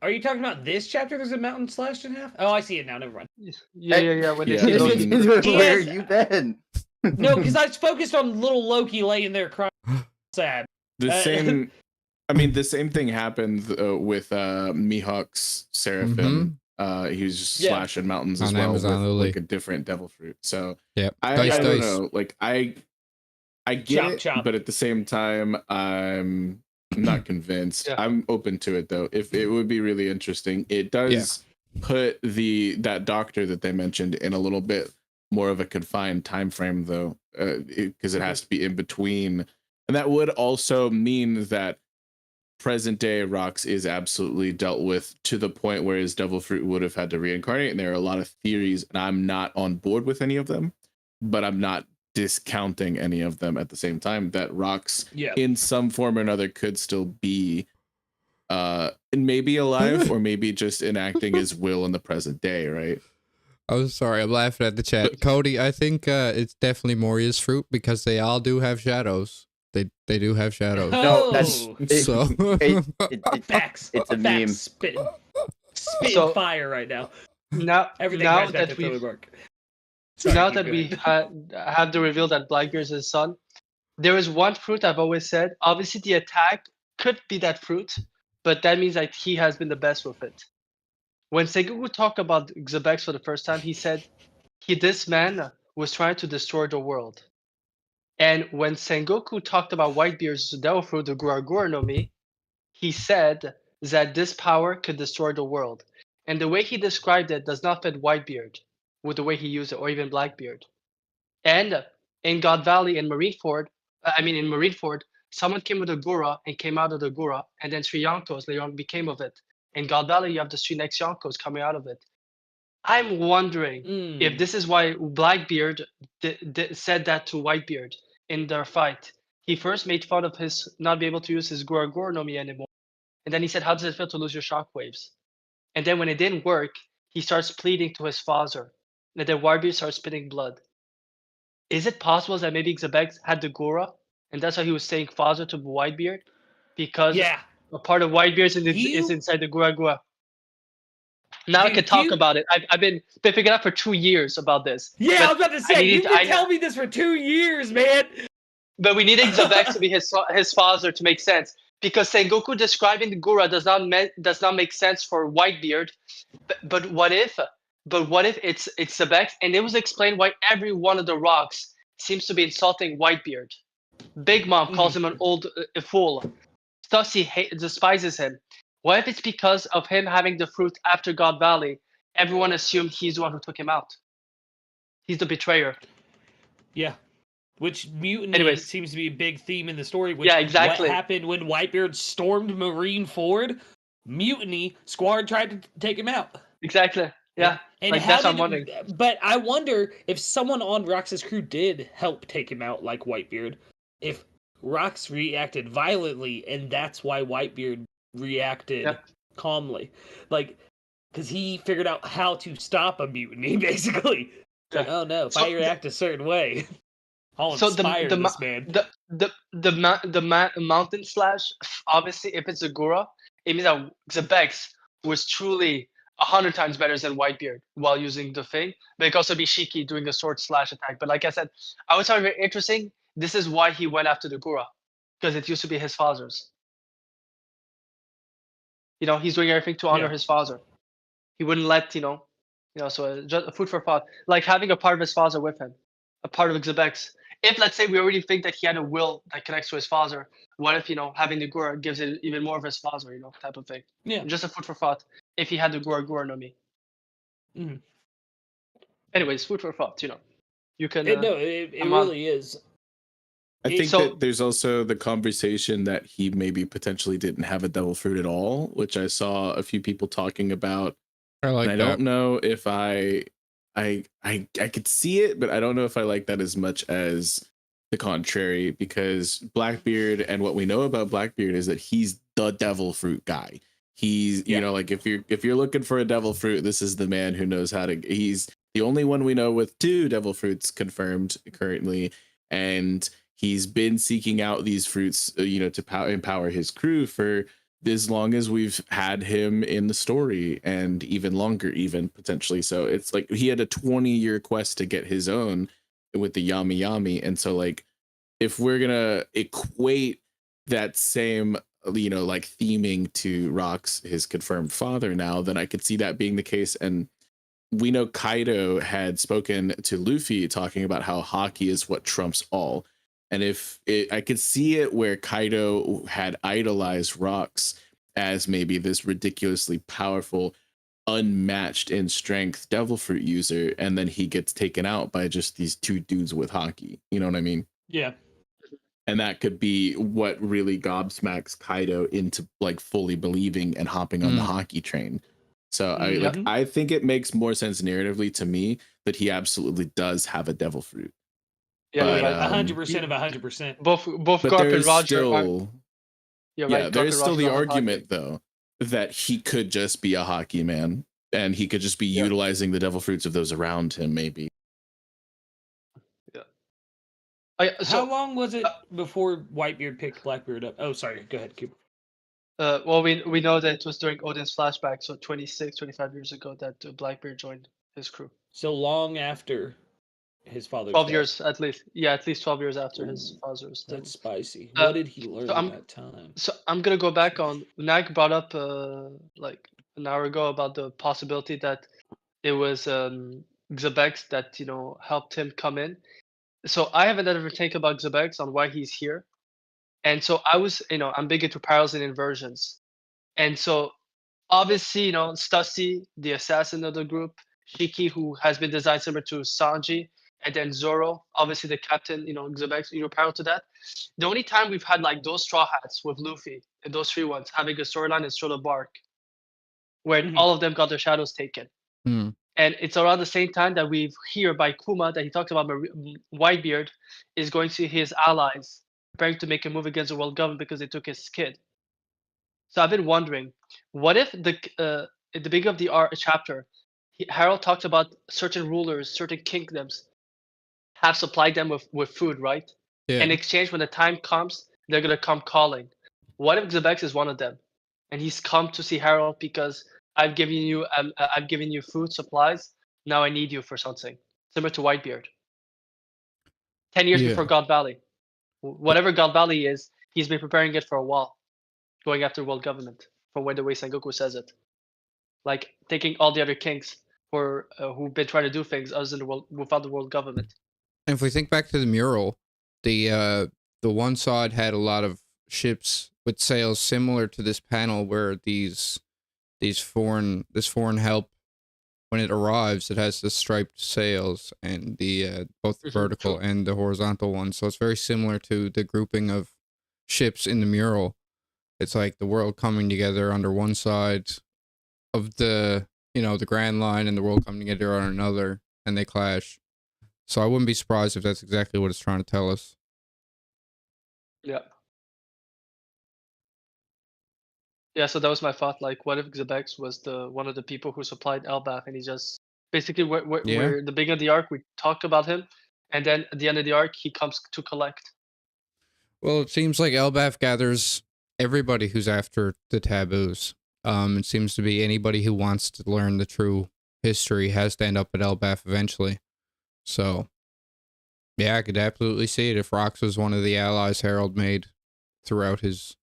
Speaker 2: Are you talking about this chapter? There's a mountain slashed in half. Oh, I see it now. Never mind.
Speaker 3: Yeah. When they
Speaker 5: Yeah,
Speaker 3: see
Speaker 5: I
Speaker 3: Loki.
Speaker 5: mean-
Speaker 1: Where you been?
Speaker 2: No, because I was focused on little Loki laying there crying, sad.
Speaker 5: The same. I mean, the same thing happened with Mihawk's Seraphim. He was just slashing mountains as
Speaker 4: On
Speaker 5: well
Speaker 4: Amazon
Speaker 5: with
Speaker 4: Lily.
Speaker 5: like a different devil fruit. So
Speaker 4: Yep.
Speaker 5: I
Speaker 4: Dice.
Speaker 5: don't know. Like I get
Speaker 2: Chop.
Speaker 5: it, but at the same time, I'm not convinced.
Speaker 3: Yeah.
Speaker 5: I'm open to it though. If it would be really interesting, it does put that doctor that they mentioned in a little bit more of a confined time frame though, because it has to be in between, and that would also mean that present day Rox is absolutely dealt with to the point where his devil fruit would have had to reincarnate, and there are a lot of theories, and I'm not on board with any of them, but I'm not discounting any of them at the same time, that Rox in some form or another could still be maybe alive or maybe just enacting his will in the present day, right?
Speaker 4: Oh, sorry, I'm laughing at the chat. Cody, I think it's definitely Moria's fruit because they all do have shadows. They do have shadows.
Speaker 1: No, that's
Speaker 4: So
Speaker 2: Facts.
Speaker 1: It's a meme.
Speaker 2: Spitting
Speaker 3: So-
Speaker 2: fire right now.
Speaker 3: Now
Speaker 2: Everything
Speaker 3: now
Speaker 2: ties back
Speaker 3: that
Speaker 2: to Thriller
Speaker 3: we've
Speaker 2: Bark. Sorry,
Speaker 3: now
Speaker 2: keep
Speaker 3: that
Speaker 2: going.
Speaker 3: we had the reveal that Blackbeard's his son, there is one fruit I've always said. Obviously, the attack could be that fruit, but that means that he has been the best with it. When Sengoku talked about Xebex for the first time, he said this man was trying to destroy the world. And when Sengoku talked about Whitebeard's devil fruit, the Guragura no Mi, he said that this power could destroy the world. And the way he described it does not fit Whitebeard with the way he used it, or even Blackbeard. And in God Valley in Marineford, in Marineford, someone came with a Gura and came out of the Gura, and then three Yonkos later on became of it. In God Valley, you have the three next Yonkos coming out of it. I'm wondering if this is why Blackbeard said that to Whitebeard in their fight. He first made fun of his not be able to use his Gura no Mi anymore. And then he said, how does it feel to lose your shockwaves? And then when it didn't work, he starts pleading to his father. And then Whitebeard starts spitting blood. Is it possible that maybe Xebex had the Gura, and that's why he was saying father to Whitebeard? Because a part of Whitebeard is inside the Gura. Now I can talk about it. I've been picking up for 2 years about this.
Speaker 2: Yeah, I was about to say, you've been telling me this for 2 years, man.
Speaker 3: But we needed Xebex to be his father to make sense. Because Sengoku describing the Gura does not make sense for Whitebeard. But what if it's Xebex, and it was explained why every one of the rocks seems to be insulting Whitebeard. Big Mom calls him an old fool. Stussy despises him. What if it's because of him having the fruit after God Valley? Everyone assumed he's the one who took him out. He's the betrayer.
Speaker 2: Yeah. Which mutiny seems to be a big theme in the story. Which
Speaker 3: exactly.
Speaker 2: What happened when Whitebeard stormed Marineford? Mutiny. Squad tried to take him out.
Speaker 3: Exactly. Yeah.
Speaker 2: And
Speaker 3: like that's what I'm wondering.
Speaker 2: But I wonder if someone on Rox's crew did help take him out like Whitebeard. If Rox reacted violently, and that's why Whitebeard reacted calmly. Like, because he figured out how to stop a mutiny, basically. Like, oh no, if I react a certain way, I'll inspire this man.
Speaker 3: The mountain slash, obviously, if it's a Gura, it means that Xebex was truly 100 times better than Whitebeard while using the thing. But it could also be Shiki doing a sword slash attack. But like I said, I was very interesting. This is why he went after the Gura, because it used to be his father's. He's doing everything to honor his father. He wouldn't let, so just food for thought. Like having a part of his father with him, a part of Xebex. If, let's say, we already think that he had a will that connects to his father, what if, having the Gura gives it even more of his father, type of thing.
Speaker 2: Yeah.
Speaker 3: Just a food for thought. If he had the Gura no Mi.
Speaker 2: Mm-hmm.
Speaker 3: Anyways, food for thought, You can...
Speaker 2: it really is.
Speaker 5: I think that there's also the conversation that he maybe potentially didn't have a devil fruit at all, which I saw a few people talking about. I don't know if I could see it, but I don't know if I like that as much as the contrary, because Blackbeard, and what we know about Blackbeard is that he's the devil fruit guy. He's, like if you're looking for a devil fruit, this is the man who knows how to. He's the only one we know with 2 devil fruits confirmed currently, and he's been seeking out these fruits, to empower his crew for as long as we've had him in the story, and even longer, even potentially. So it's like he had a 20-year quest to get his own with the Yami Yami. And so like, if we're gonna equate that same, you know, like theming to Rock's, his confirmed father now, then I could see that being the case. And we know Kaido had spoken to Luffy talking about how hockey is what trumps all. And I could see it where Kaido had idolized Rocks as maybe this ridiculously powerful, unmatched in strength devil fruit user, and then he gets taken out by just these two dudes with hockey. You know what I mean?
Speaker 2: Yeah.
Speaker 5: And that could be what really gobsmacks Kaido into like fully believing and hopping on the hockey train. So I think it makes more sense narratively to me that he absolutely does have a devil fruit.
Speaker 3: Yeah,
Speaker 5: but,
Speaker 3: you're right.
Speaker 2: 100% of 100%.
Speaker 3: Both
Speaker 5: but
Speaker 3: Garp and Roger
Speaker 5: still,
Speaker 3: are. You're right.
Speaker 5: there is still the
Speaker 3: Roger
Speaker 5: argument though that he could just be a hockey man, and he could just be utilizing the devil fruits of those around him, maybe.
Speaker 3: Yeah.
Speaker 2: How long was it before Whitebeard picked Blackbeard up? Oh, sorry. Go ahead, Cube.
Speaker 3: Well, we know that it was during Odin's flashback, so 26, 25 years ago that Blackbeard joined his crew.
Speaker 2: So long after his father's
Speaker 3: 12
Speaker 2: death.
Speaker 3: years at least. Yeah, at least 12 years after his father's death.
Speaker 2: That's spicy. What did he learn at that time?
Speaker 3: So I'm gonna go back on. Nag brought up like an hour ago about the possibility that it was Xebex that helped him come in. So I have another take about Xebex on why he's here. And so I was, I'm big into parallels and inversions. And so obviously, Stussy, the assassin of the group, Shiki, who has been designed similar to Sanji, and then Zoro, obviously the captain, Xebex, parallel to that. The only time we've had like those straw hats with Luffy and those three ones having a storyline is Thriller Bark, where all of them got their shadows taken. And it's around the same time that we hear by Kuma that he talks about Whitebeard is going to his allies, preparing to make a move against the world government because they took his kid. So I've been wondering, what if at the beginning of the chapter, Harold talked about certain rulers, certain kingdoms have supplied them with food, right? Yeah. In exchange, when the time comes, they're gonna come calling. What if Xebex is one of them, and he's come to see Harold because I've given you food supplies. Now I need you for something similar to Whitebeard. 10 years before God Valley, whatever God Valley is, he's been preparing it for a while, going after world government. From the way Sengoku says it, like taking all the other kings who've been trying to do things other than without the world government.
Speaker 4: And if we think back to the mural, the one side had a lot of ships with sails similar to this panel where this foreign help, when it arrives, it has the striped sails and the both the vertical and the horizontal ones. So it's very similar to the grouping of ships in the mural. It's like the world coming together under one side of the Grand Line, and the world coming together on another, and they clash. So I wouldn't be surprised if that's exactly what it's trying to tell us.
Speaker 3: Yeah. Yeah, so that was my thought. Like, what if Xebex was one of the people who supplied Elbaf, and he just basically where the beginning of the arc we talked about him, and then at the end of the arc he comes to collect.
Speaker 4: Well, it seems like Elbaf gathers everybody who's after the taboos. It seems to be anybody who wants to learn the true history has to end up at Elbaf eventually. So, yeah, I could absolutely see it if Rox was one of the allies Harold made throughout his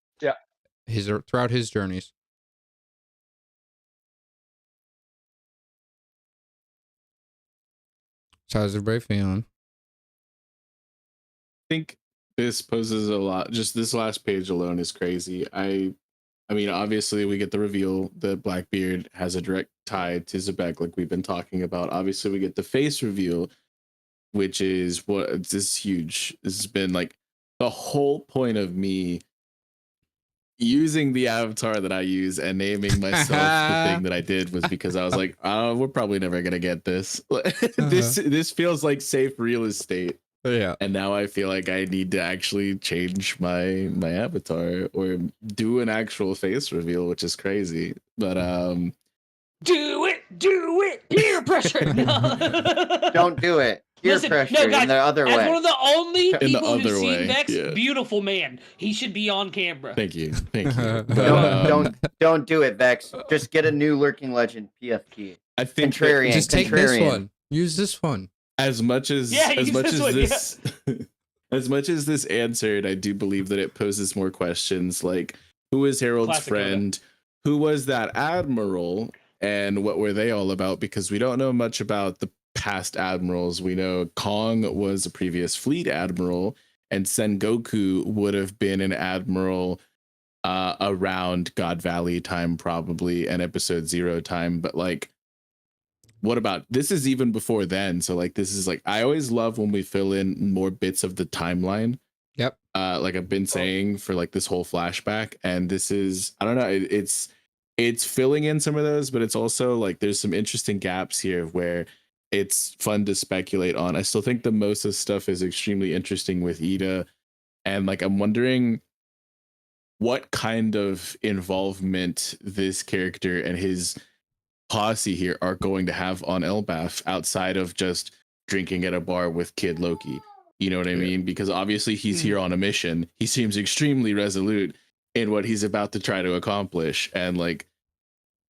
Speaker 4: throughout his journeys. So how's everybody feeling?
Speaker 5: I think this poses a lot. Just this last page alone is crazy. I mean, obviously we get the reveal that Blackbeard has a direct tie to Xebex, like we've been talking about. Obviously we get the face reveal, which is this is huge. This has been like the whole point of me using the avatar that I use and naming myself the thing that I did was because I was like, oh, we're probably never gonna get this. This feels like safe real estate.
Speaker 4: Yeah.
Speaker 5: And now I feel like I need to actually change my avatar or do an actual face reveal, which is crazy. But
Speaker 2: do it, peer pressure. No.
Speaker 1: Don't do it. Peer
Speaker 2: Listen,
Speaker 1: pressure
Speaker 2: no,
Speaker 1: in
Speaker 2: guys,
Speaker 1: the other
Speaker 2: as
Speaker 1: way.
Speaker 2: one of the only
Speaker 5: In the
Speaker 2: people who've
Speaker 5: other
Speaker 2: seen
Speaker 5: way,
Speaker 2: Vex,
Speaker 5: yeah.
Speaker 2: beautiful man. He should be on camera.
Speaker 5: Thank you. But,
Speaker 1: Don't do it, Vex. Just get a new lurking legend PFP.
Speaker 5: I think
Speaker 1: Contrarian.
Speaker 4: Just take this one. Use this one.
Speaker 5: as much as this as much as this answered, I do believe that it poses more questions, like who is Harold's
Speaker 2: Classic
Speaker 5: friend, who was that admiral, and what were they all about, because we don't know much about the past admirals. We know Kong was a previous fleet admiral, and Sengoku would have been an admiral around God Valley time probably, and episode 0 time, but like what about this is even before then, so like this is like I always love when we fill in more bits of the timeline.
Speaker 4: Yep.
Speaker 5: Like I've been saying for like this whole flashback, and this is I don't know, it's filling in some of those, but it's also like there's some interesting gaps here where it's fun to speculate on. I still think the Mosa stuff is extremely interesting with Ida, and like I'm wondering what kind of involvement this character and his posse here are going to have on Elbaf outside of just drinking at a bar with Kid Loki. You know what I mean? Because obviously he's here on a mission. He seems extremely resolute in what he's about to try to accomplish. And like,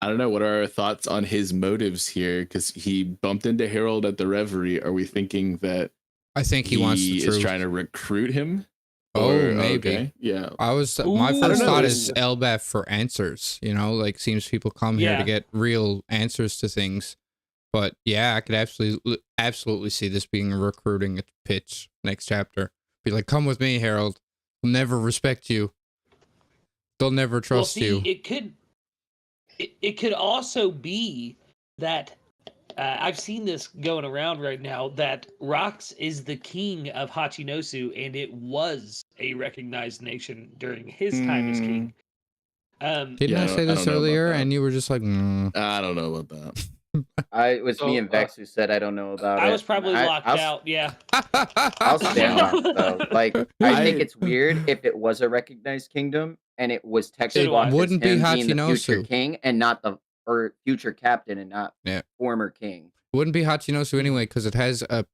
Speaker 5: I don't know, what are our thoughts on his motives here? Because he bumped into Harold at the Reverie. Are we thinking that
Speaker 4: I think he wants the
Speaker 5: is
Speaker 4: truth.
Speaker 5: trying to recruit him?
Speaker 4: Oh, maybe.
Speaker 5: Okay. Yeah.
Speaker 4: My first
Speaker 5: know.
Speaker 4: thought is Elbaf for answers, you know, like seems people come here to get real answers to things. But yeah, I could absolutely see this being a recruiting pitch next chapter. Be like, come with me, Harold. They'll never respect you. They'll never trust you.
Speaker 2: It could also be that I've seen this going around right now, that Rox is the king of Hachinosu, and it was a recognized nation during his time as king.
Speaker 4: Didn't I say this earlier? And you were just like,
Speaker 5: I don't know about that.
Speaker 1: It was me and Vex who said I don't know about it.
Speaker 2: I was probably locked out. Yeah.
Speaker 1: I'll stand on it though. Like I think it's weird if it was a recognized kingdom and it was texted off
Speaker 4: wouldn't
Speaker 1: as
Speaker 4: be
Speaker 1: him being the future
Speaker 4: Hachinosu
Speaker 1: king and not the future captain and not former king.
Speaker 4: Wouldn't be Hachinosu anyway, because it has an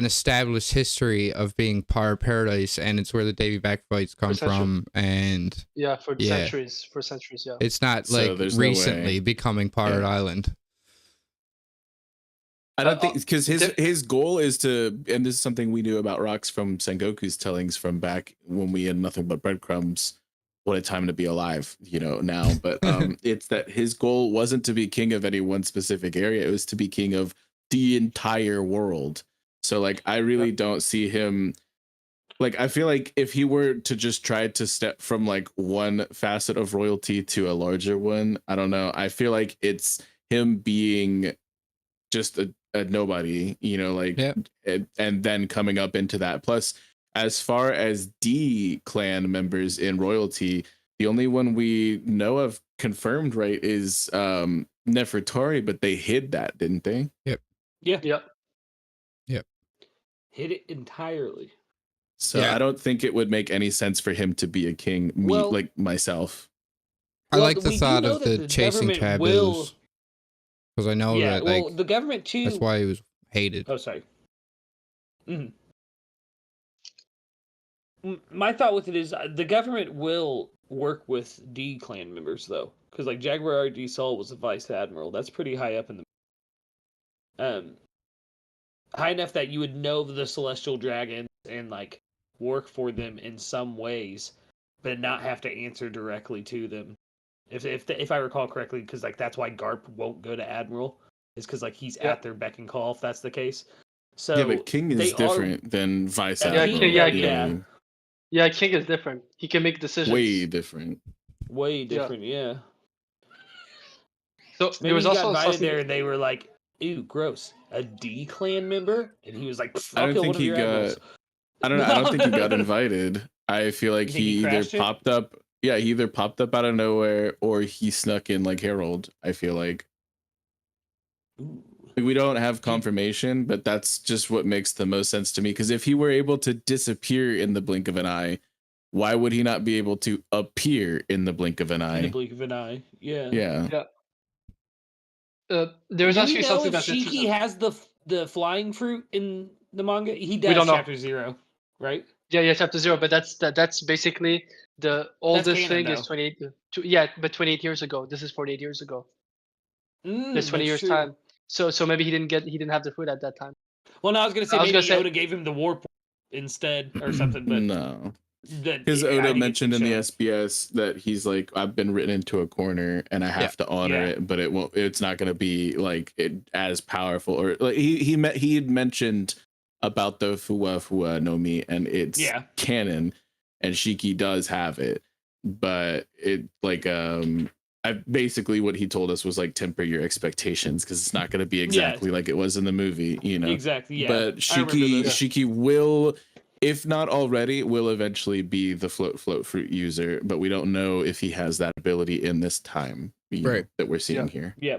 Speaker 4: established history of being paradise, and it's where the Davy Back fights come from, and
Speaker 3: centuries, yeah.
Speaker 4: It's not like recently becoming Pirate Island.
Speaker 5: I don't think, because his goal is to, and this is something we knew about Rox from Sengoku's tellings from back when we had nothing but breadcrumbs. What a time to be alive, you know, now. But it's that his goal wasn't to be king of any one specific area. It was to be king of the entire world. So like, I really don't see him, like, I feel like if he were to just try to step from like one facet of royalty to a larger one, I don't know. I feel like it's him being just a nobody, you know, like, and then coming up into that. Plus, as far as D clan members in royalty, the only one we know of confirmed, right, is Nefertari, but they hid that, didn't they?
Speaker 2: Yep. Hid it entirely.
Speaker 5: So I don't think it would make any sense for him to be a king, like myself.
Speaker 4: I like the thought of the chasing taboos. Because I know that, like,
Speaker 2: the government too.
Speaker 4: That's why he was hated.
Speaker 2: Oh, sorry. My thought with it is the government will work with D clan members, though, because like Jaguar R.D. Sol was a vice admiral. That's pretty high up in the high enough that you would know the celestial dragons and like work for them in some ways, but not have to answer directly to them. If I recall correctly, because like that's why Garp won't go to admiral, is because like he's at their beck and call. If that's the case. So
Speaker 5: yeah, but king is different than vice admiral.
Speaker 3: Yeah, king is different. He can make decisions.
Speaker 5: Way different.
Speaker 2: Yeah.
Speaker 3: So
Speaker 2: maybe
Speaker 3: there was
Speaker 2: he
Speaker 3: also
Speaker 2: got invited there, and they were like, "Ew, gross, a D clan member," and he was like, "I don't think he got.
Speaker 5: I don't know. I don't think he got invited. I feel like he either popped up. Yeah, he either popped up out of nowhere or he snuck in like Harold. I feel like. We don't have confirmation, but that's just what makes the most sense to me. Because if he were able to disappear in the blink of an eye, why would he not be able to appear in the blink of an eye?
Speaker 2: In the blink of an eye, yeah.
Speaker 5: Yeah.
Speaker 3: There's actually something that
Speaker 2: Shiki has the the flying fruit in the manga? He
Speaker 3: We
Speaker 2: dies
Speaker 3: don't know.
Speaker 2: chapter 0, right?
Speaker 3: Yeah, chapter 0, but that's basically the oldest
Speaker 2: canon,
Speaker 3: thing is
Speaker 2: though.
Speaker 3: 28. Yeah, but 28 years ago. This is 48 years ago. There's 20
Speaker 2: That's
Speaker 3: years
Speaker 2: true.
Speaker 3: time. So maybe he didn't have the fruit at that time.
Speaker 2: Well, no, I was gonna say
Speaker 3: I was
Speaker 2: maybe
Speaker 3: gonna say-
Speaker 2: Oda gave him the warp instead or something, but
Speaker 5: No.
Speaker 2: that
Speaker 5: Because
Speaker 2: I
Speaker 5: Oda
Speaker 2: think it's
Speaker 5: mentioned in the
Speaker 2: shown.
Speaker 5: SBS that he's like, I've been written into a corner and I have to honor
Speaker 2: Yeah.
Speaker 5: it, but it won't. It's not going to be like it as powerful. Or like he had mentioned about the Fuwa no Mi, and it's
Speaker 2: Yeah.
Speaker 5: canon, and Shiki does have it, but it like I basically what he told us was like temper your expectations because it's not going to be exactly like it was in the movie, you know.
Speaker 2: Exactly. Yeah.
Speaker 5: But Shiki will, if not already, will eventually be the float fruit user, but we don't know if he has that ability in this time know, that we're seeing here.
Speaker 2: Yeah.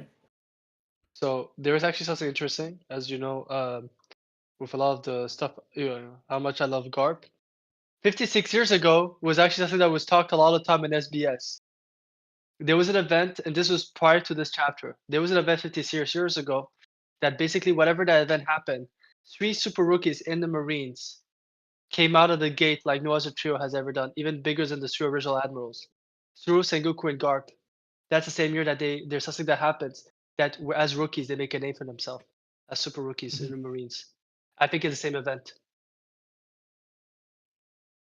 Speaker 3: So there is actually something interesting, as you know, with a lot of the stuff, how much I love Garp. 56 years ago was actually something that was talked a lot of time in SBS. There was an event, and this was prior to this chapter. There was an event 56 years ago that basically whatever that event happened, 3 super rookies in the Marines came out of the gate like no other trio has ever done, even bigger than the 3 original admirals. Tsuru, Sengoku, and Garp. That's the same year that there's something that happens that as rookies they make a name for themselves as super rookies in the Marines. I think it's the same event.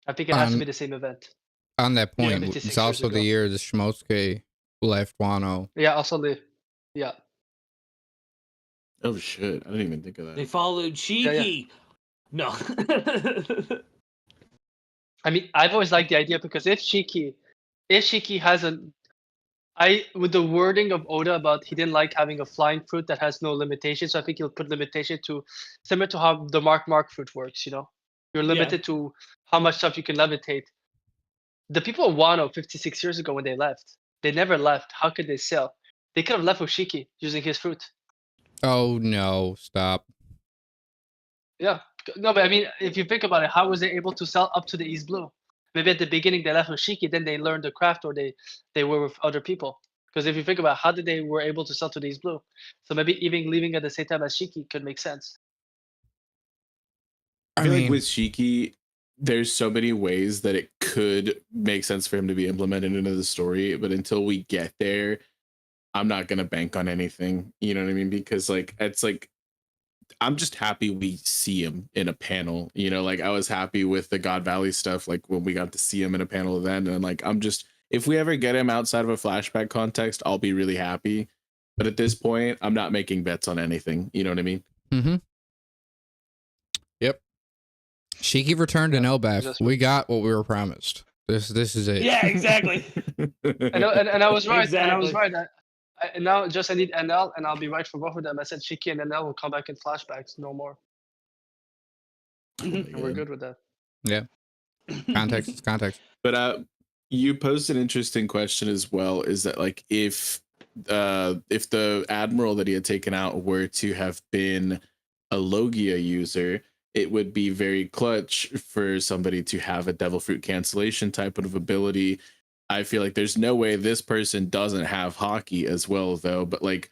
Speaker 3: I think it has to be the same event.
Speaker 4: On that point,
Speaker 3: 56
Speaker 4: it's also
Speaker 3: years
Speaker 4: the
Speaker 3: ago.
Speaker 4: year the Shimosuke left Wano.
Speaker 3: Yeah, also yeah.
Speaker 5: Oh shit! I didn't even think of that.
Speaker 2: They followed Shiki. No.
Speaker 3: I mean, I've always liked the idea because if Shiki has with the wording of Oda about he didn't like having a flying fruit that has no limitations, so I think he'll put limitation to similar to how the mark fruit works. You know, you're limited to how much stuff you can levitate. The people of Wano 56 years ago when they left, they never left. How could they sail? They could have left with Shiki using his fruit.
Speaker 4: Oh no! Stop.
Speaker 3: Yeah, no, but I mean, if you think about it, how was they able to sell up to the East Blue? Maybe at the beginning they left with Shiki, then they learned the craft, or they were with other people. Because if you think about how did they were able to sell to the East Blue, so maybe even leaving at the same time as Shiki could make sense.
Speaker 5: I feel like with Shiki, there's so many ways that it could make sense for him to be implemented into the story, but until we get there, I'm not gonna bank on anything. You know what I mean? Because like it's like I'm just happy we see him in a panel. You know, like I was happy with the God Valley stuff, like when we got to see him in a panel then, and like I'm just if we ever get him outside of a flashback context, I'll be really happy. But at this point, I'm not making bets on anything. You know what I mean?
Speaker 4: Mm-hmm. Yep. Shiki returned in Elbaf. We got what we were promised. This is it.
Speaker 2: Yeah, exactly.
Speaker 3: and I was right.
Speaker 2: Exactly.
Speaker 3: And I was right. And now just I need NL, and I'll be right for both of them. I said Shiki and NL will come back in flashbacks, no more. And we're good with that.
Speaker 4: Yeah. Context is context.
Speaker 5: But you posed an interesting question as well, is that like if the admiral that he had taken out were to have been a Logia user, it would be very clutch for somebody to have a devil fruit cancellation type of ability. I feel like there's no way this person doesn't have hockey as well, though. But like,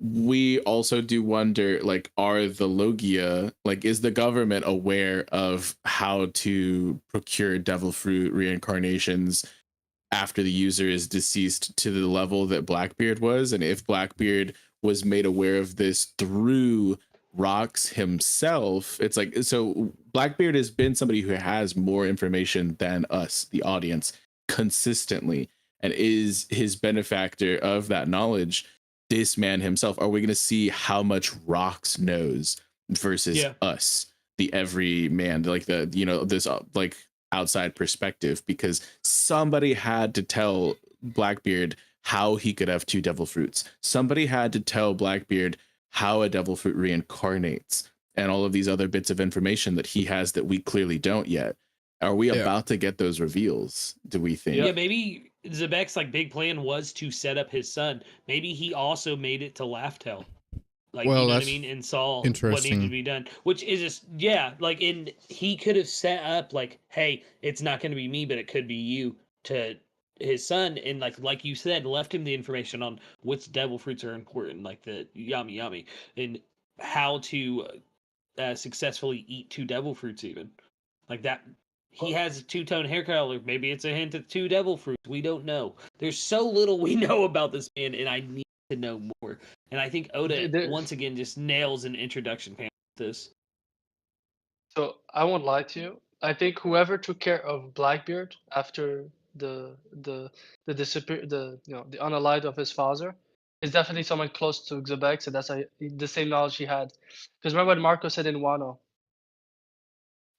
Speaker 5: we also do wonder, like, are the Logia, like, is the government aware of how to procure devil fruit reincarnations after the user is deceased to the level that Blackbeard was? And if Blackbeard was made aware of this through Rox himself, it's like, so Blackbeard has been somebody who has more information than us, the audience, consistently, and is his benefactor of that knowledge this man himself. Are we going to see how much Rox knows versus us, the every man, like the, you know, this like outside perspective? Because somebody had to tell Blackbeard how he could have 2 devil fruits. Somebody had to tell Blackbeard how a devil fruit reincarnates, and all of these other bits of information that he has that we clearly don't yet. Are we about to get those reveals, do we think?
Speaker 2: Yeah, maybe Zebek's like big plan was to set up his son. Maybe he also made it to Laughtell. Like,
Speaker 4: well,
Speaker 2: you know what I mean? And saw what needed to be done. Which is just, like, he could have set up, like, hey, it's not going to be me, but it could be you, to his son. And, like you said, left him the information on which devil fruits are important, like the yummy. And how to successfully eat 2 devil fruits, even like that. He has a 2-tone hair color. Maybe it's a hint of 2 devil fruits. We don't know. There's so little we know about this man, and I need to know more. And I think Oda once again just nails an introduction panel with this.
Speaker 3: So I won't lie to you. I think whoever took care of Blackbeard after the disappear the unalived of his father is definitely someone close to Xebex, and that's the same knowledge he had. Because remember what Marco said in Wano?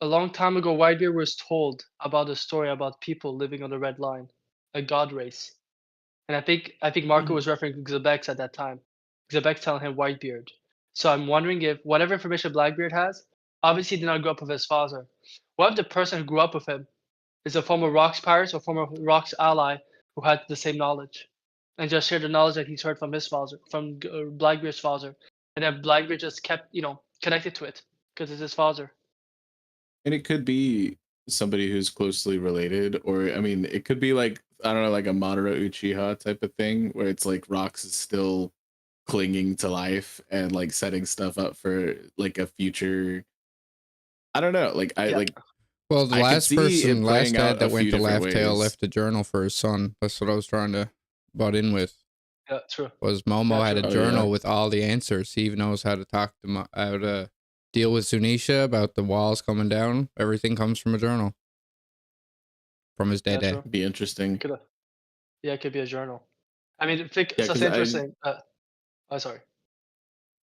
Speaker 3: A long time ago, Whitebeard was told about a story about people living on the Red Line, a god race. And I think Marco was referring to Xebex at that time. Xebex telling him Whitebeard. So I'm wondering if whatever information Blackbeard has, obviously he did not grow up with his father. What if the person who grew up with him is a former Rocks pirate or former Rocks ally who had the same knowledge, and just shared the knowledge that he's heard from his father, from Blackbeard's father, and then Blackbeard just kept connected to it because it's his father.
Speaker 5: And it could be somebody who's closely related, or I mean, it could be like, I don't know, like a Madara Uchiha type of thing, where it's like Rocks is still clinging to life and like setting stuff up for like a future. I don't know. Like
Speaker 4: Well, the
Speaker 5: I could
Speaker 4: last
Speaker 5: see
Speaker 4: person,
Speaker 5: it
Speaker 4: last
Speaker 5: playing
Speaker 4: dad
Speaker 5: out
Speaker 4: that
Speaker 5: a
Speaker 4: went
Speaker 5: few
Speaker 4: to
Speaker 5: different
Speaker 4: Laugh Tale
Speaker 5: ways.
Speaker 4: left a journal for his son. That's what I was trying to butt in with.
Speaker 3: Yeah, true.
Speaker 4: Was Momo
Speaker 3: Yeah,
Speaker 4: had a
Speaker 3: true.
Speaker 4: journal
Speaker 5: yeah.
Speaker 4: with all the answers. He even knows how to talk to how to deal with Zunisha about the walls coming down. Everything comes from a journal from his
Speaker 3: Yeah,
Speaker 4: dad.
Speaker 3: true.
Speaker 5: Be interesting.
Speaker 3: Yeah, it could be a journal. I mean, think
Speaker 5: Yeah,
Speaker 3: so. It's
Speaker 5: 'cause
Speaker 3: interesting. Oh, sorry.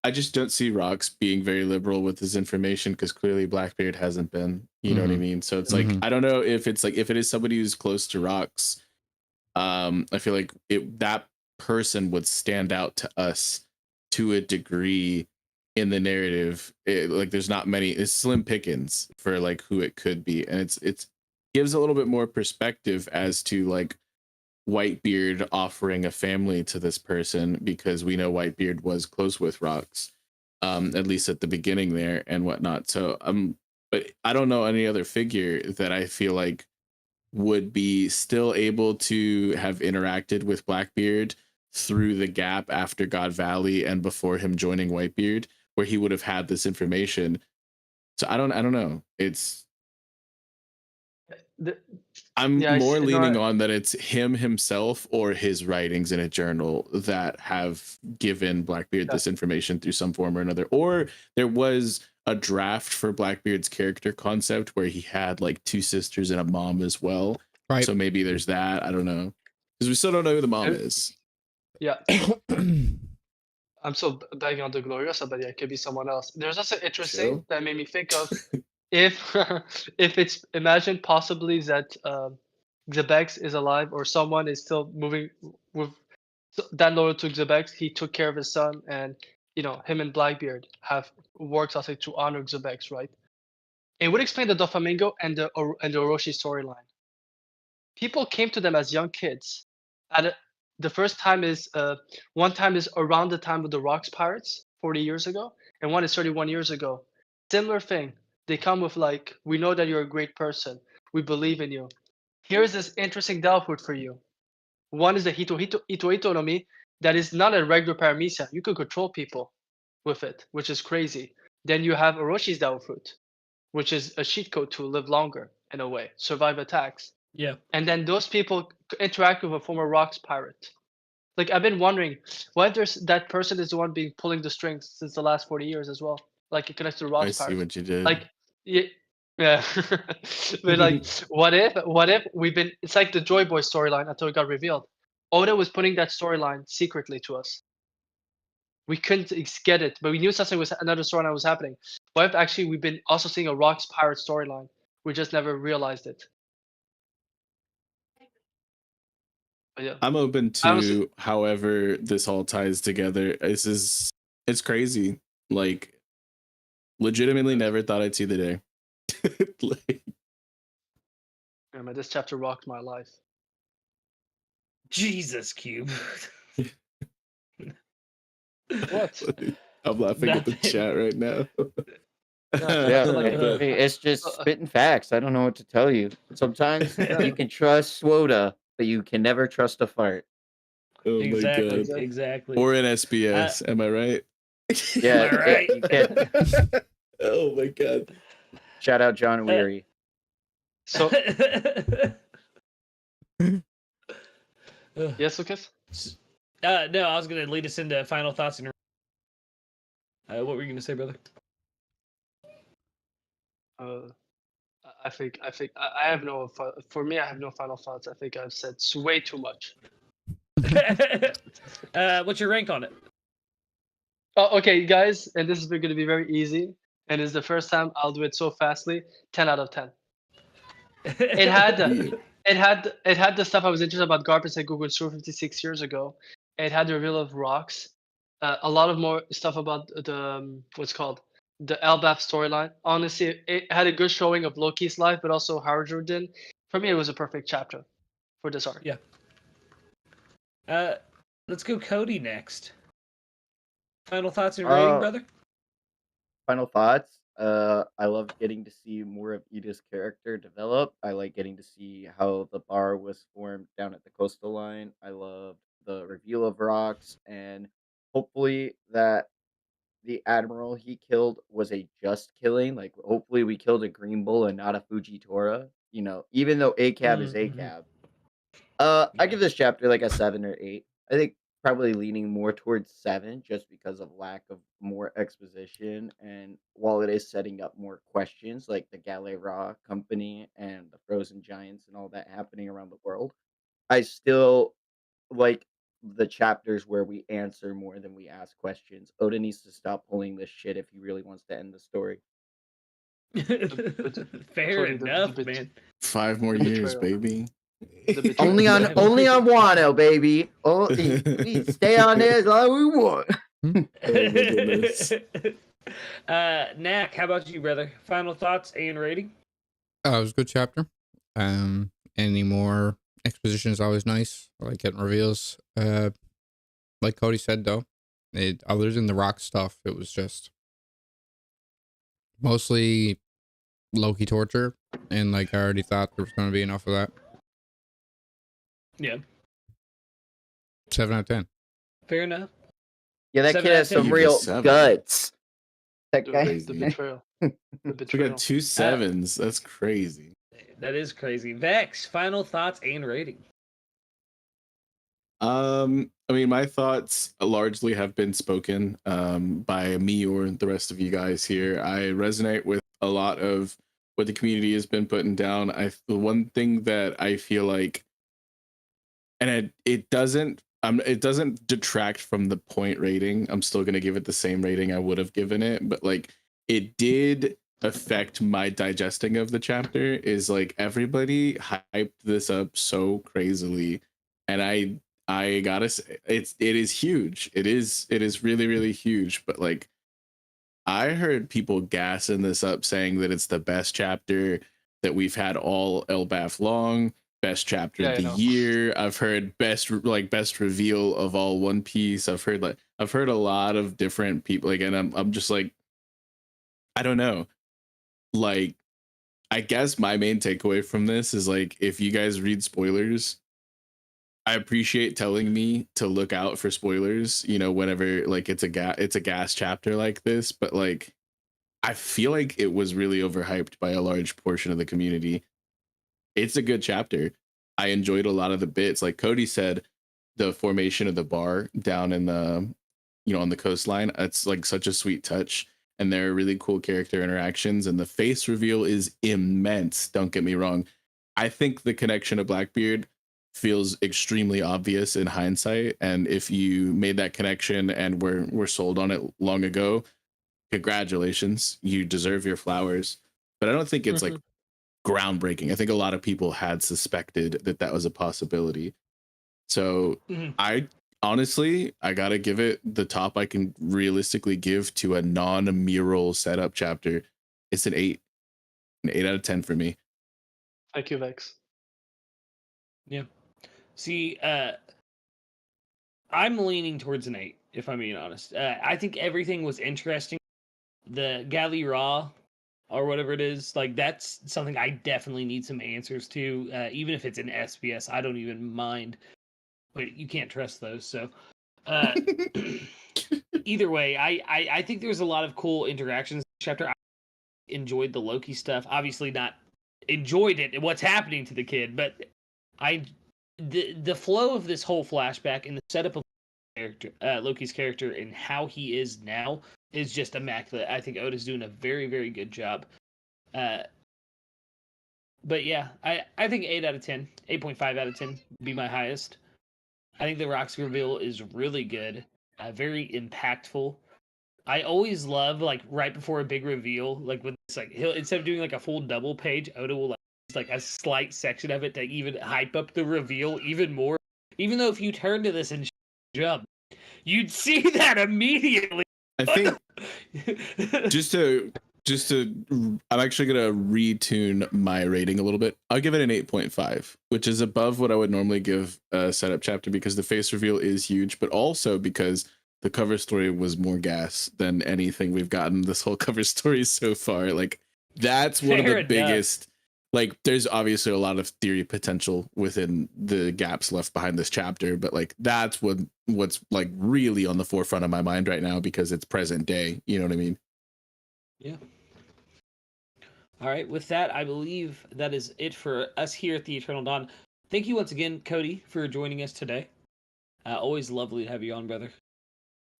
Speaker 5: I just don't see Rocks being very liberal with his information, because clearly Blackbeard hasn't been. You know what I mean? So it's like, I don't know if it's like, if it is somebody who's close to Rocks, I feel like that person would stand out to us to a degree in the narrative. Like there's not many, it's slim pickings for like who it could be, and it's gives a little bit more perspective as to like Whitebeard offering a family to this person, because we know Whitebeard was close with Rocks, at least at the beginning there and whatnot. So but I don't know any other figure that I feel like would be still able to have interacted with Blackbeard through the gap after God Valley and before him joining Whitebeard, where he would have had this information. So I don't know. I'm more leaning on that it's him himself or his writings in a journal that have given Blackbeard this information through some form or another. Or there was a draft for Blackbeard's character concept where he had like 2 sisters and a mom as well.
Speaker 4: Right.
Speaker 5: So maybe there's that. I don't know. Because we still don't know who the mom is.
Speaker 3: Yeah. I'm still bagging on the Gloriosa, but yeah, it could be someone else. There's also interesting that made me think of if it's imagine possibly that Xebex is alive or someone is still moving with that loyal to Xebex. He took care of his son, and him and Blackbeard have worked also to honor Xebex, right? It would explain the Doflamingo and the Orochi storyline. People came to them as young kids. The first time is one time is around the time of the Rocks Pirates 40 years ago, and one is 31 years ago. Similar thing. They come with like, we know that you're a great person. We believe in you. Here's this interesting devil fruit for you. One is the Ito no Mi that is not a regular paramecia. You could control people with it, which is crazy. Then you have Oroshi's devil fruit, which is a cheat code to live longer in a way, survive attacks.
Speaker 2: Yeah.
Speaker 3: And then those people interact with a former Rocks pirate. Like I've been wondering, what if there's that person is the one being pulling the strings since the last 40 years as well? Like it connects to the Rocks pirate.
Speaker 5: I see what you did.
Speaker 3: Like yeah. But like what if we've been, it's like the Joy Boy storyline until it got revealed. Oda was putting that storyline secretly to us. We couldn't get it, but we knew something was, another storyline was happening. What if actually we've been also seeing a Rocks pirate storyline? We just never realized it. But yeah.
Speaker 5: I'm open to however this all ties together. It's crazy. Like, legitimately never thought I'd see the day. Like,
Speaker 3: yeah, man, this chapter rocked my life.
Speaker 2: Jesus, Cube.
Speaker 3: What?
Speaker 5: I'm laughing at the chat right now.
Speaker 1: It's just spitting facts. I don't know what to tell you. Sometimes you can trust Swoda, but you can never trust a fart.
Speaker 5: Oh my god.
Speaker 2: Exactly.
Speaker 5: Or an SBS, am I right?
Speaker 1: Yeah,
Speaker 2: All right.
Speaker 1: you get
Speaker 5: Oh my god.
Speaker 1: shout out John Weary.
Speaker 3: So
Speaker 2: Ugh.
Speaker 3: yes, Lucas.
Speaker 2: No, I was gonna lead us into final thoughts and. What were you gonna say, brother?
Speaker 3: I think I have no for me. I have no final thoughts. I think I've said way too much.
Speaker 2: What's your rank on it?
Speaker 3: Oh, okay, guys, and this is going to be very easy, and it's the first time I'll do it so fastly. 10 out of 10. It had it had the stuff I was interested about Garpus at Google Store 56 years ago. It had the reveal of rocks, a lot of more stuff about the what's called the Elbaf storyline. Honestly, it had a good showing of Loki's life, but also Harjordin. For me, it was a perfect chapter for this arc.
Speaker 2: Yeah. Let's go Cody next. Final thoughts and rating, brother?
Speaker 1: Final thoughts. I love getting to see more of Ida's character develop. I like getting to see how the bar was formed down at the coastal line. I love the reveal of rocks, and hopefully that the admiral he killed was a just killing. Like, hopefully we killed a Green Bull and not a Fujitora. You know, even though ACAB is
Speaker 2: Mm-hmm.
Speaker 1: ACAB. I give this chapter like a 7 or 8. I think probably leaning more towards 7 just because of lack of more exposition. And while it is setting up more questions like the Galera Company and the Frozen Giants and all that happening around the world, I still like the chapters where we answer more than we ask questions. Oda needs to stop pulling this shit if he really wants to end the story.
Speaker 2: Fair enough, man.
Speaker 5: 5 more years, baby.
Speaker 1: Only on Wano, baby. Oh, we stay on there as long as we want.
Speaker 5: Oh my goodness.
Speaker 2: Knack, how about you, brother? Final thoughts and rating?
Speaker 4: It was a good chapter. Any more exposition is always nice. I like getting reveals. Like Cody said though, other than the rock stuff, it was just mostly Loki torture, and like I already thought there was going to be enough of that.
Speaker 2: Yeah.
Speaker 4: 7 out of 10.
Speaker 2: Fair enough.
Speaker 1: Yeah, that
Speaker 2: 7
Speaker 1: kid
Speaker 2: out of
Speaker 1: has
Speaker 2: 10.
Speaker 1: some real
Speaker 5: 7.
Speaker 1: guts. That
Speaker 3: The,
Speaker 1: guy.
Speaker 3: the betrayal. The
Speaker 5: We
Speaker 3: betrayal.
Speaker 5: got 2 7s. That's crazy.
Speaker 2: That is crazy. Vex, final thoughts and rating.
Speaker 5: I mean, my thoughts largely have been spoken by me or the rest of you guys here. I resonate with a lot of what the community has been putting down. The one thing that I feel like, and it doesn't detract from the point rating. I'm still gonna give it the same rating I would have given it, but like it did affect my digesting of the chapter. Is like everybody hyped this up so crazily, and I gotta say it is huge. It is really, really huge. But like I heard people gassing this up saying that it's the best chapter that we've had all Elbaf long, best chapter of the year. I've heard best reveal of all One Piece. I've heard a lot of different people, like, and I'm just like, I don't know. Like, I guess my main takeaway from this is like, if you guys read spoilers, I appreciate telling me to look out for spoilers, you know, whenever like it's a gas chapter like this, but like I feel like it was really overhyped by a large portion of the community. It's a good chapter. I enjoyed a lot of the bits. Like Cody said, the formation of the bar down in the, you know, on the coastline, it's like such a sweet touch. And there are really cool character interactions, and the face reveal is immense. Don't get me wrong. I think the connection of Blackbeard feels extremely obvious in hindsight, and if you made that connection and were sold on it long ago, congratulations, you deserve your flowers. But I don't think it's like groundbreaking. I think a lot of people had suspected that that was a possibility. So I honestly, I gotta give it the top I can realistically give to a non-mural setup chapter. It's an 8 out of 10 for me.
Speaker 3: Thank you, Vex.
Speaker 2: Yeah. See, I'm leaning towards an 8, if I'm being honest. I think everything was interesting. The Galley Raw, or whatever it is, like, that's something I definitely need some answers to. Even if it's an SPS, I don't even mind. But you can't trust those, so... either way, I think there's a lot of cool interactions in this chapter. I enjoyed the Loki stuff. Obviously not enjoyed it, what's happening to the kid, but the flow of this whole flashback and the setup of Loki's character and how he is now is just immaculate. I think Oda's doing a very, very good job. But yeah, I think 8 out of 10, 8.5 out of 10 would be my highest. I think the Roxy reveal is really good, very impactful. I always love like right before a big reveal, like when it's like he'll instead of doing like a full double page, Oda will like a slight section of it to even hype up the reveal even more. Even though if you turn to this and jump, you'd see that immediately.
Speaker 5: I think just to I'm actually gonna retune my rating a little bit. I'll give it an 8.5, which is above what I would normally give a setup chapter because the face reveal is huge, but also because the cover story was more gas than anything we've gotten this whole cover story so far. Like that's one of the biggest. Like there's obviously a lot of theory potential within the gaps left behind this chapter, but like that's what's like really on the forefront of my mind right now because it's present day. You know what I mean?
Speaker 2: Yeah. All right. With that, I believe that is it for us here at the Eternal Dawn. Thank you once again, Cody, for joining us today. Always lovely to have you on, brother.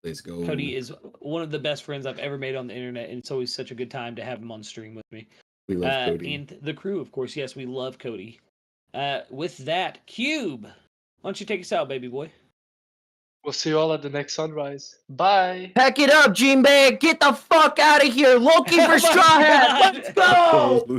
Speaker 5: Let's go.
Speaker 2: Cody is one of the best friends I've ever made on the internet, and it's always such a good time to have him on stream with me.
Speaker 5: We love Cody.
Speaker 2: And the crew, of course. Yes, we love Cody. With that, Kube, why don't you take us out, baby boy?
Speaker 3: We'll see you all at the next sunrise. Bye.
Speaker 1: Pack it up, Gene Bag. Get the fuck out of here. Loki for Straw Hat. Let's go.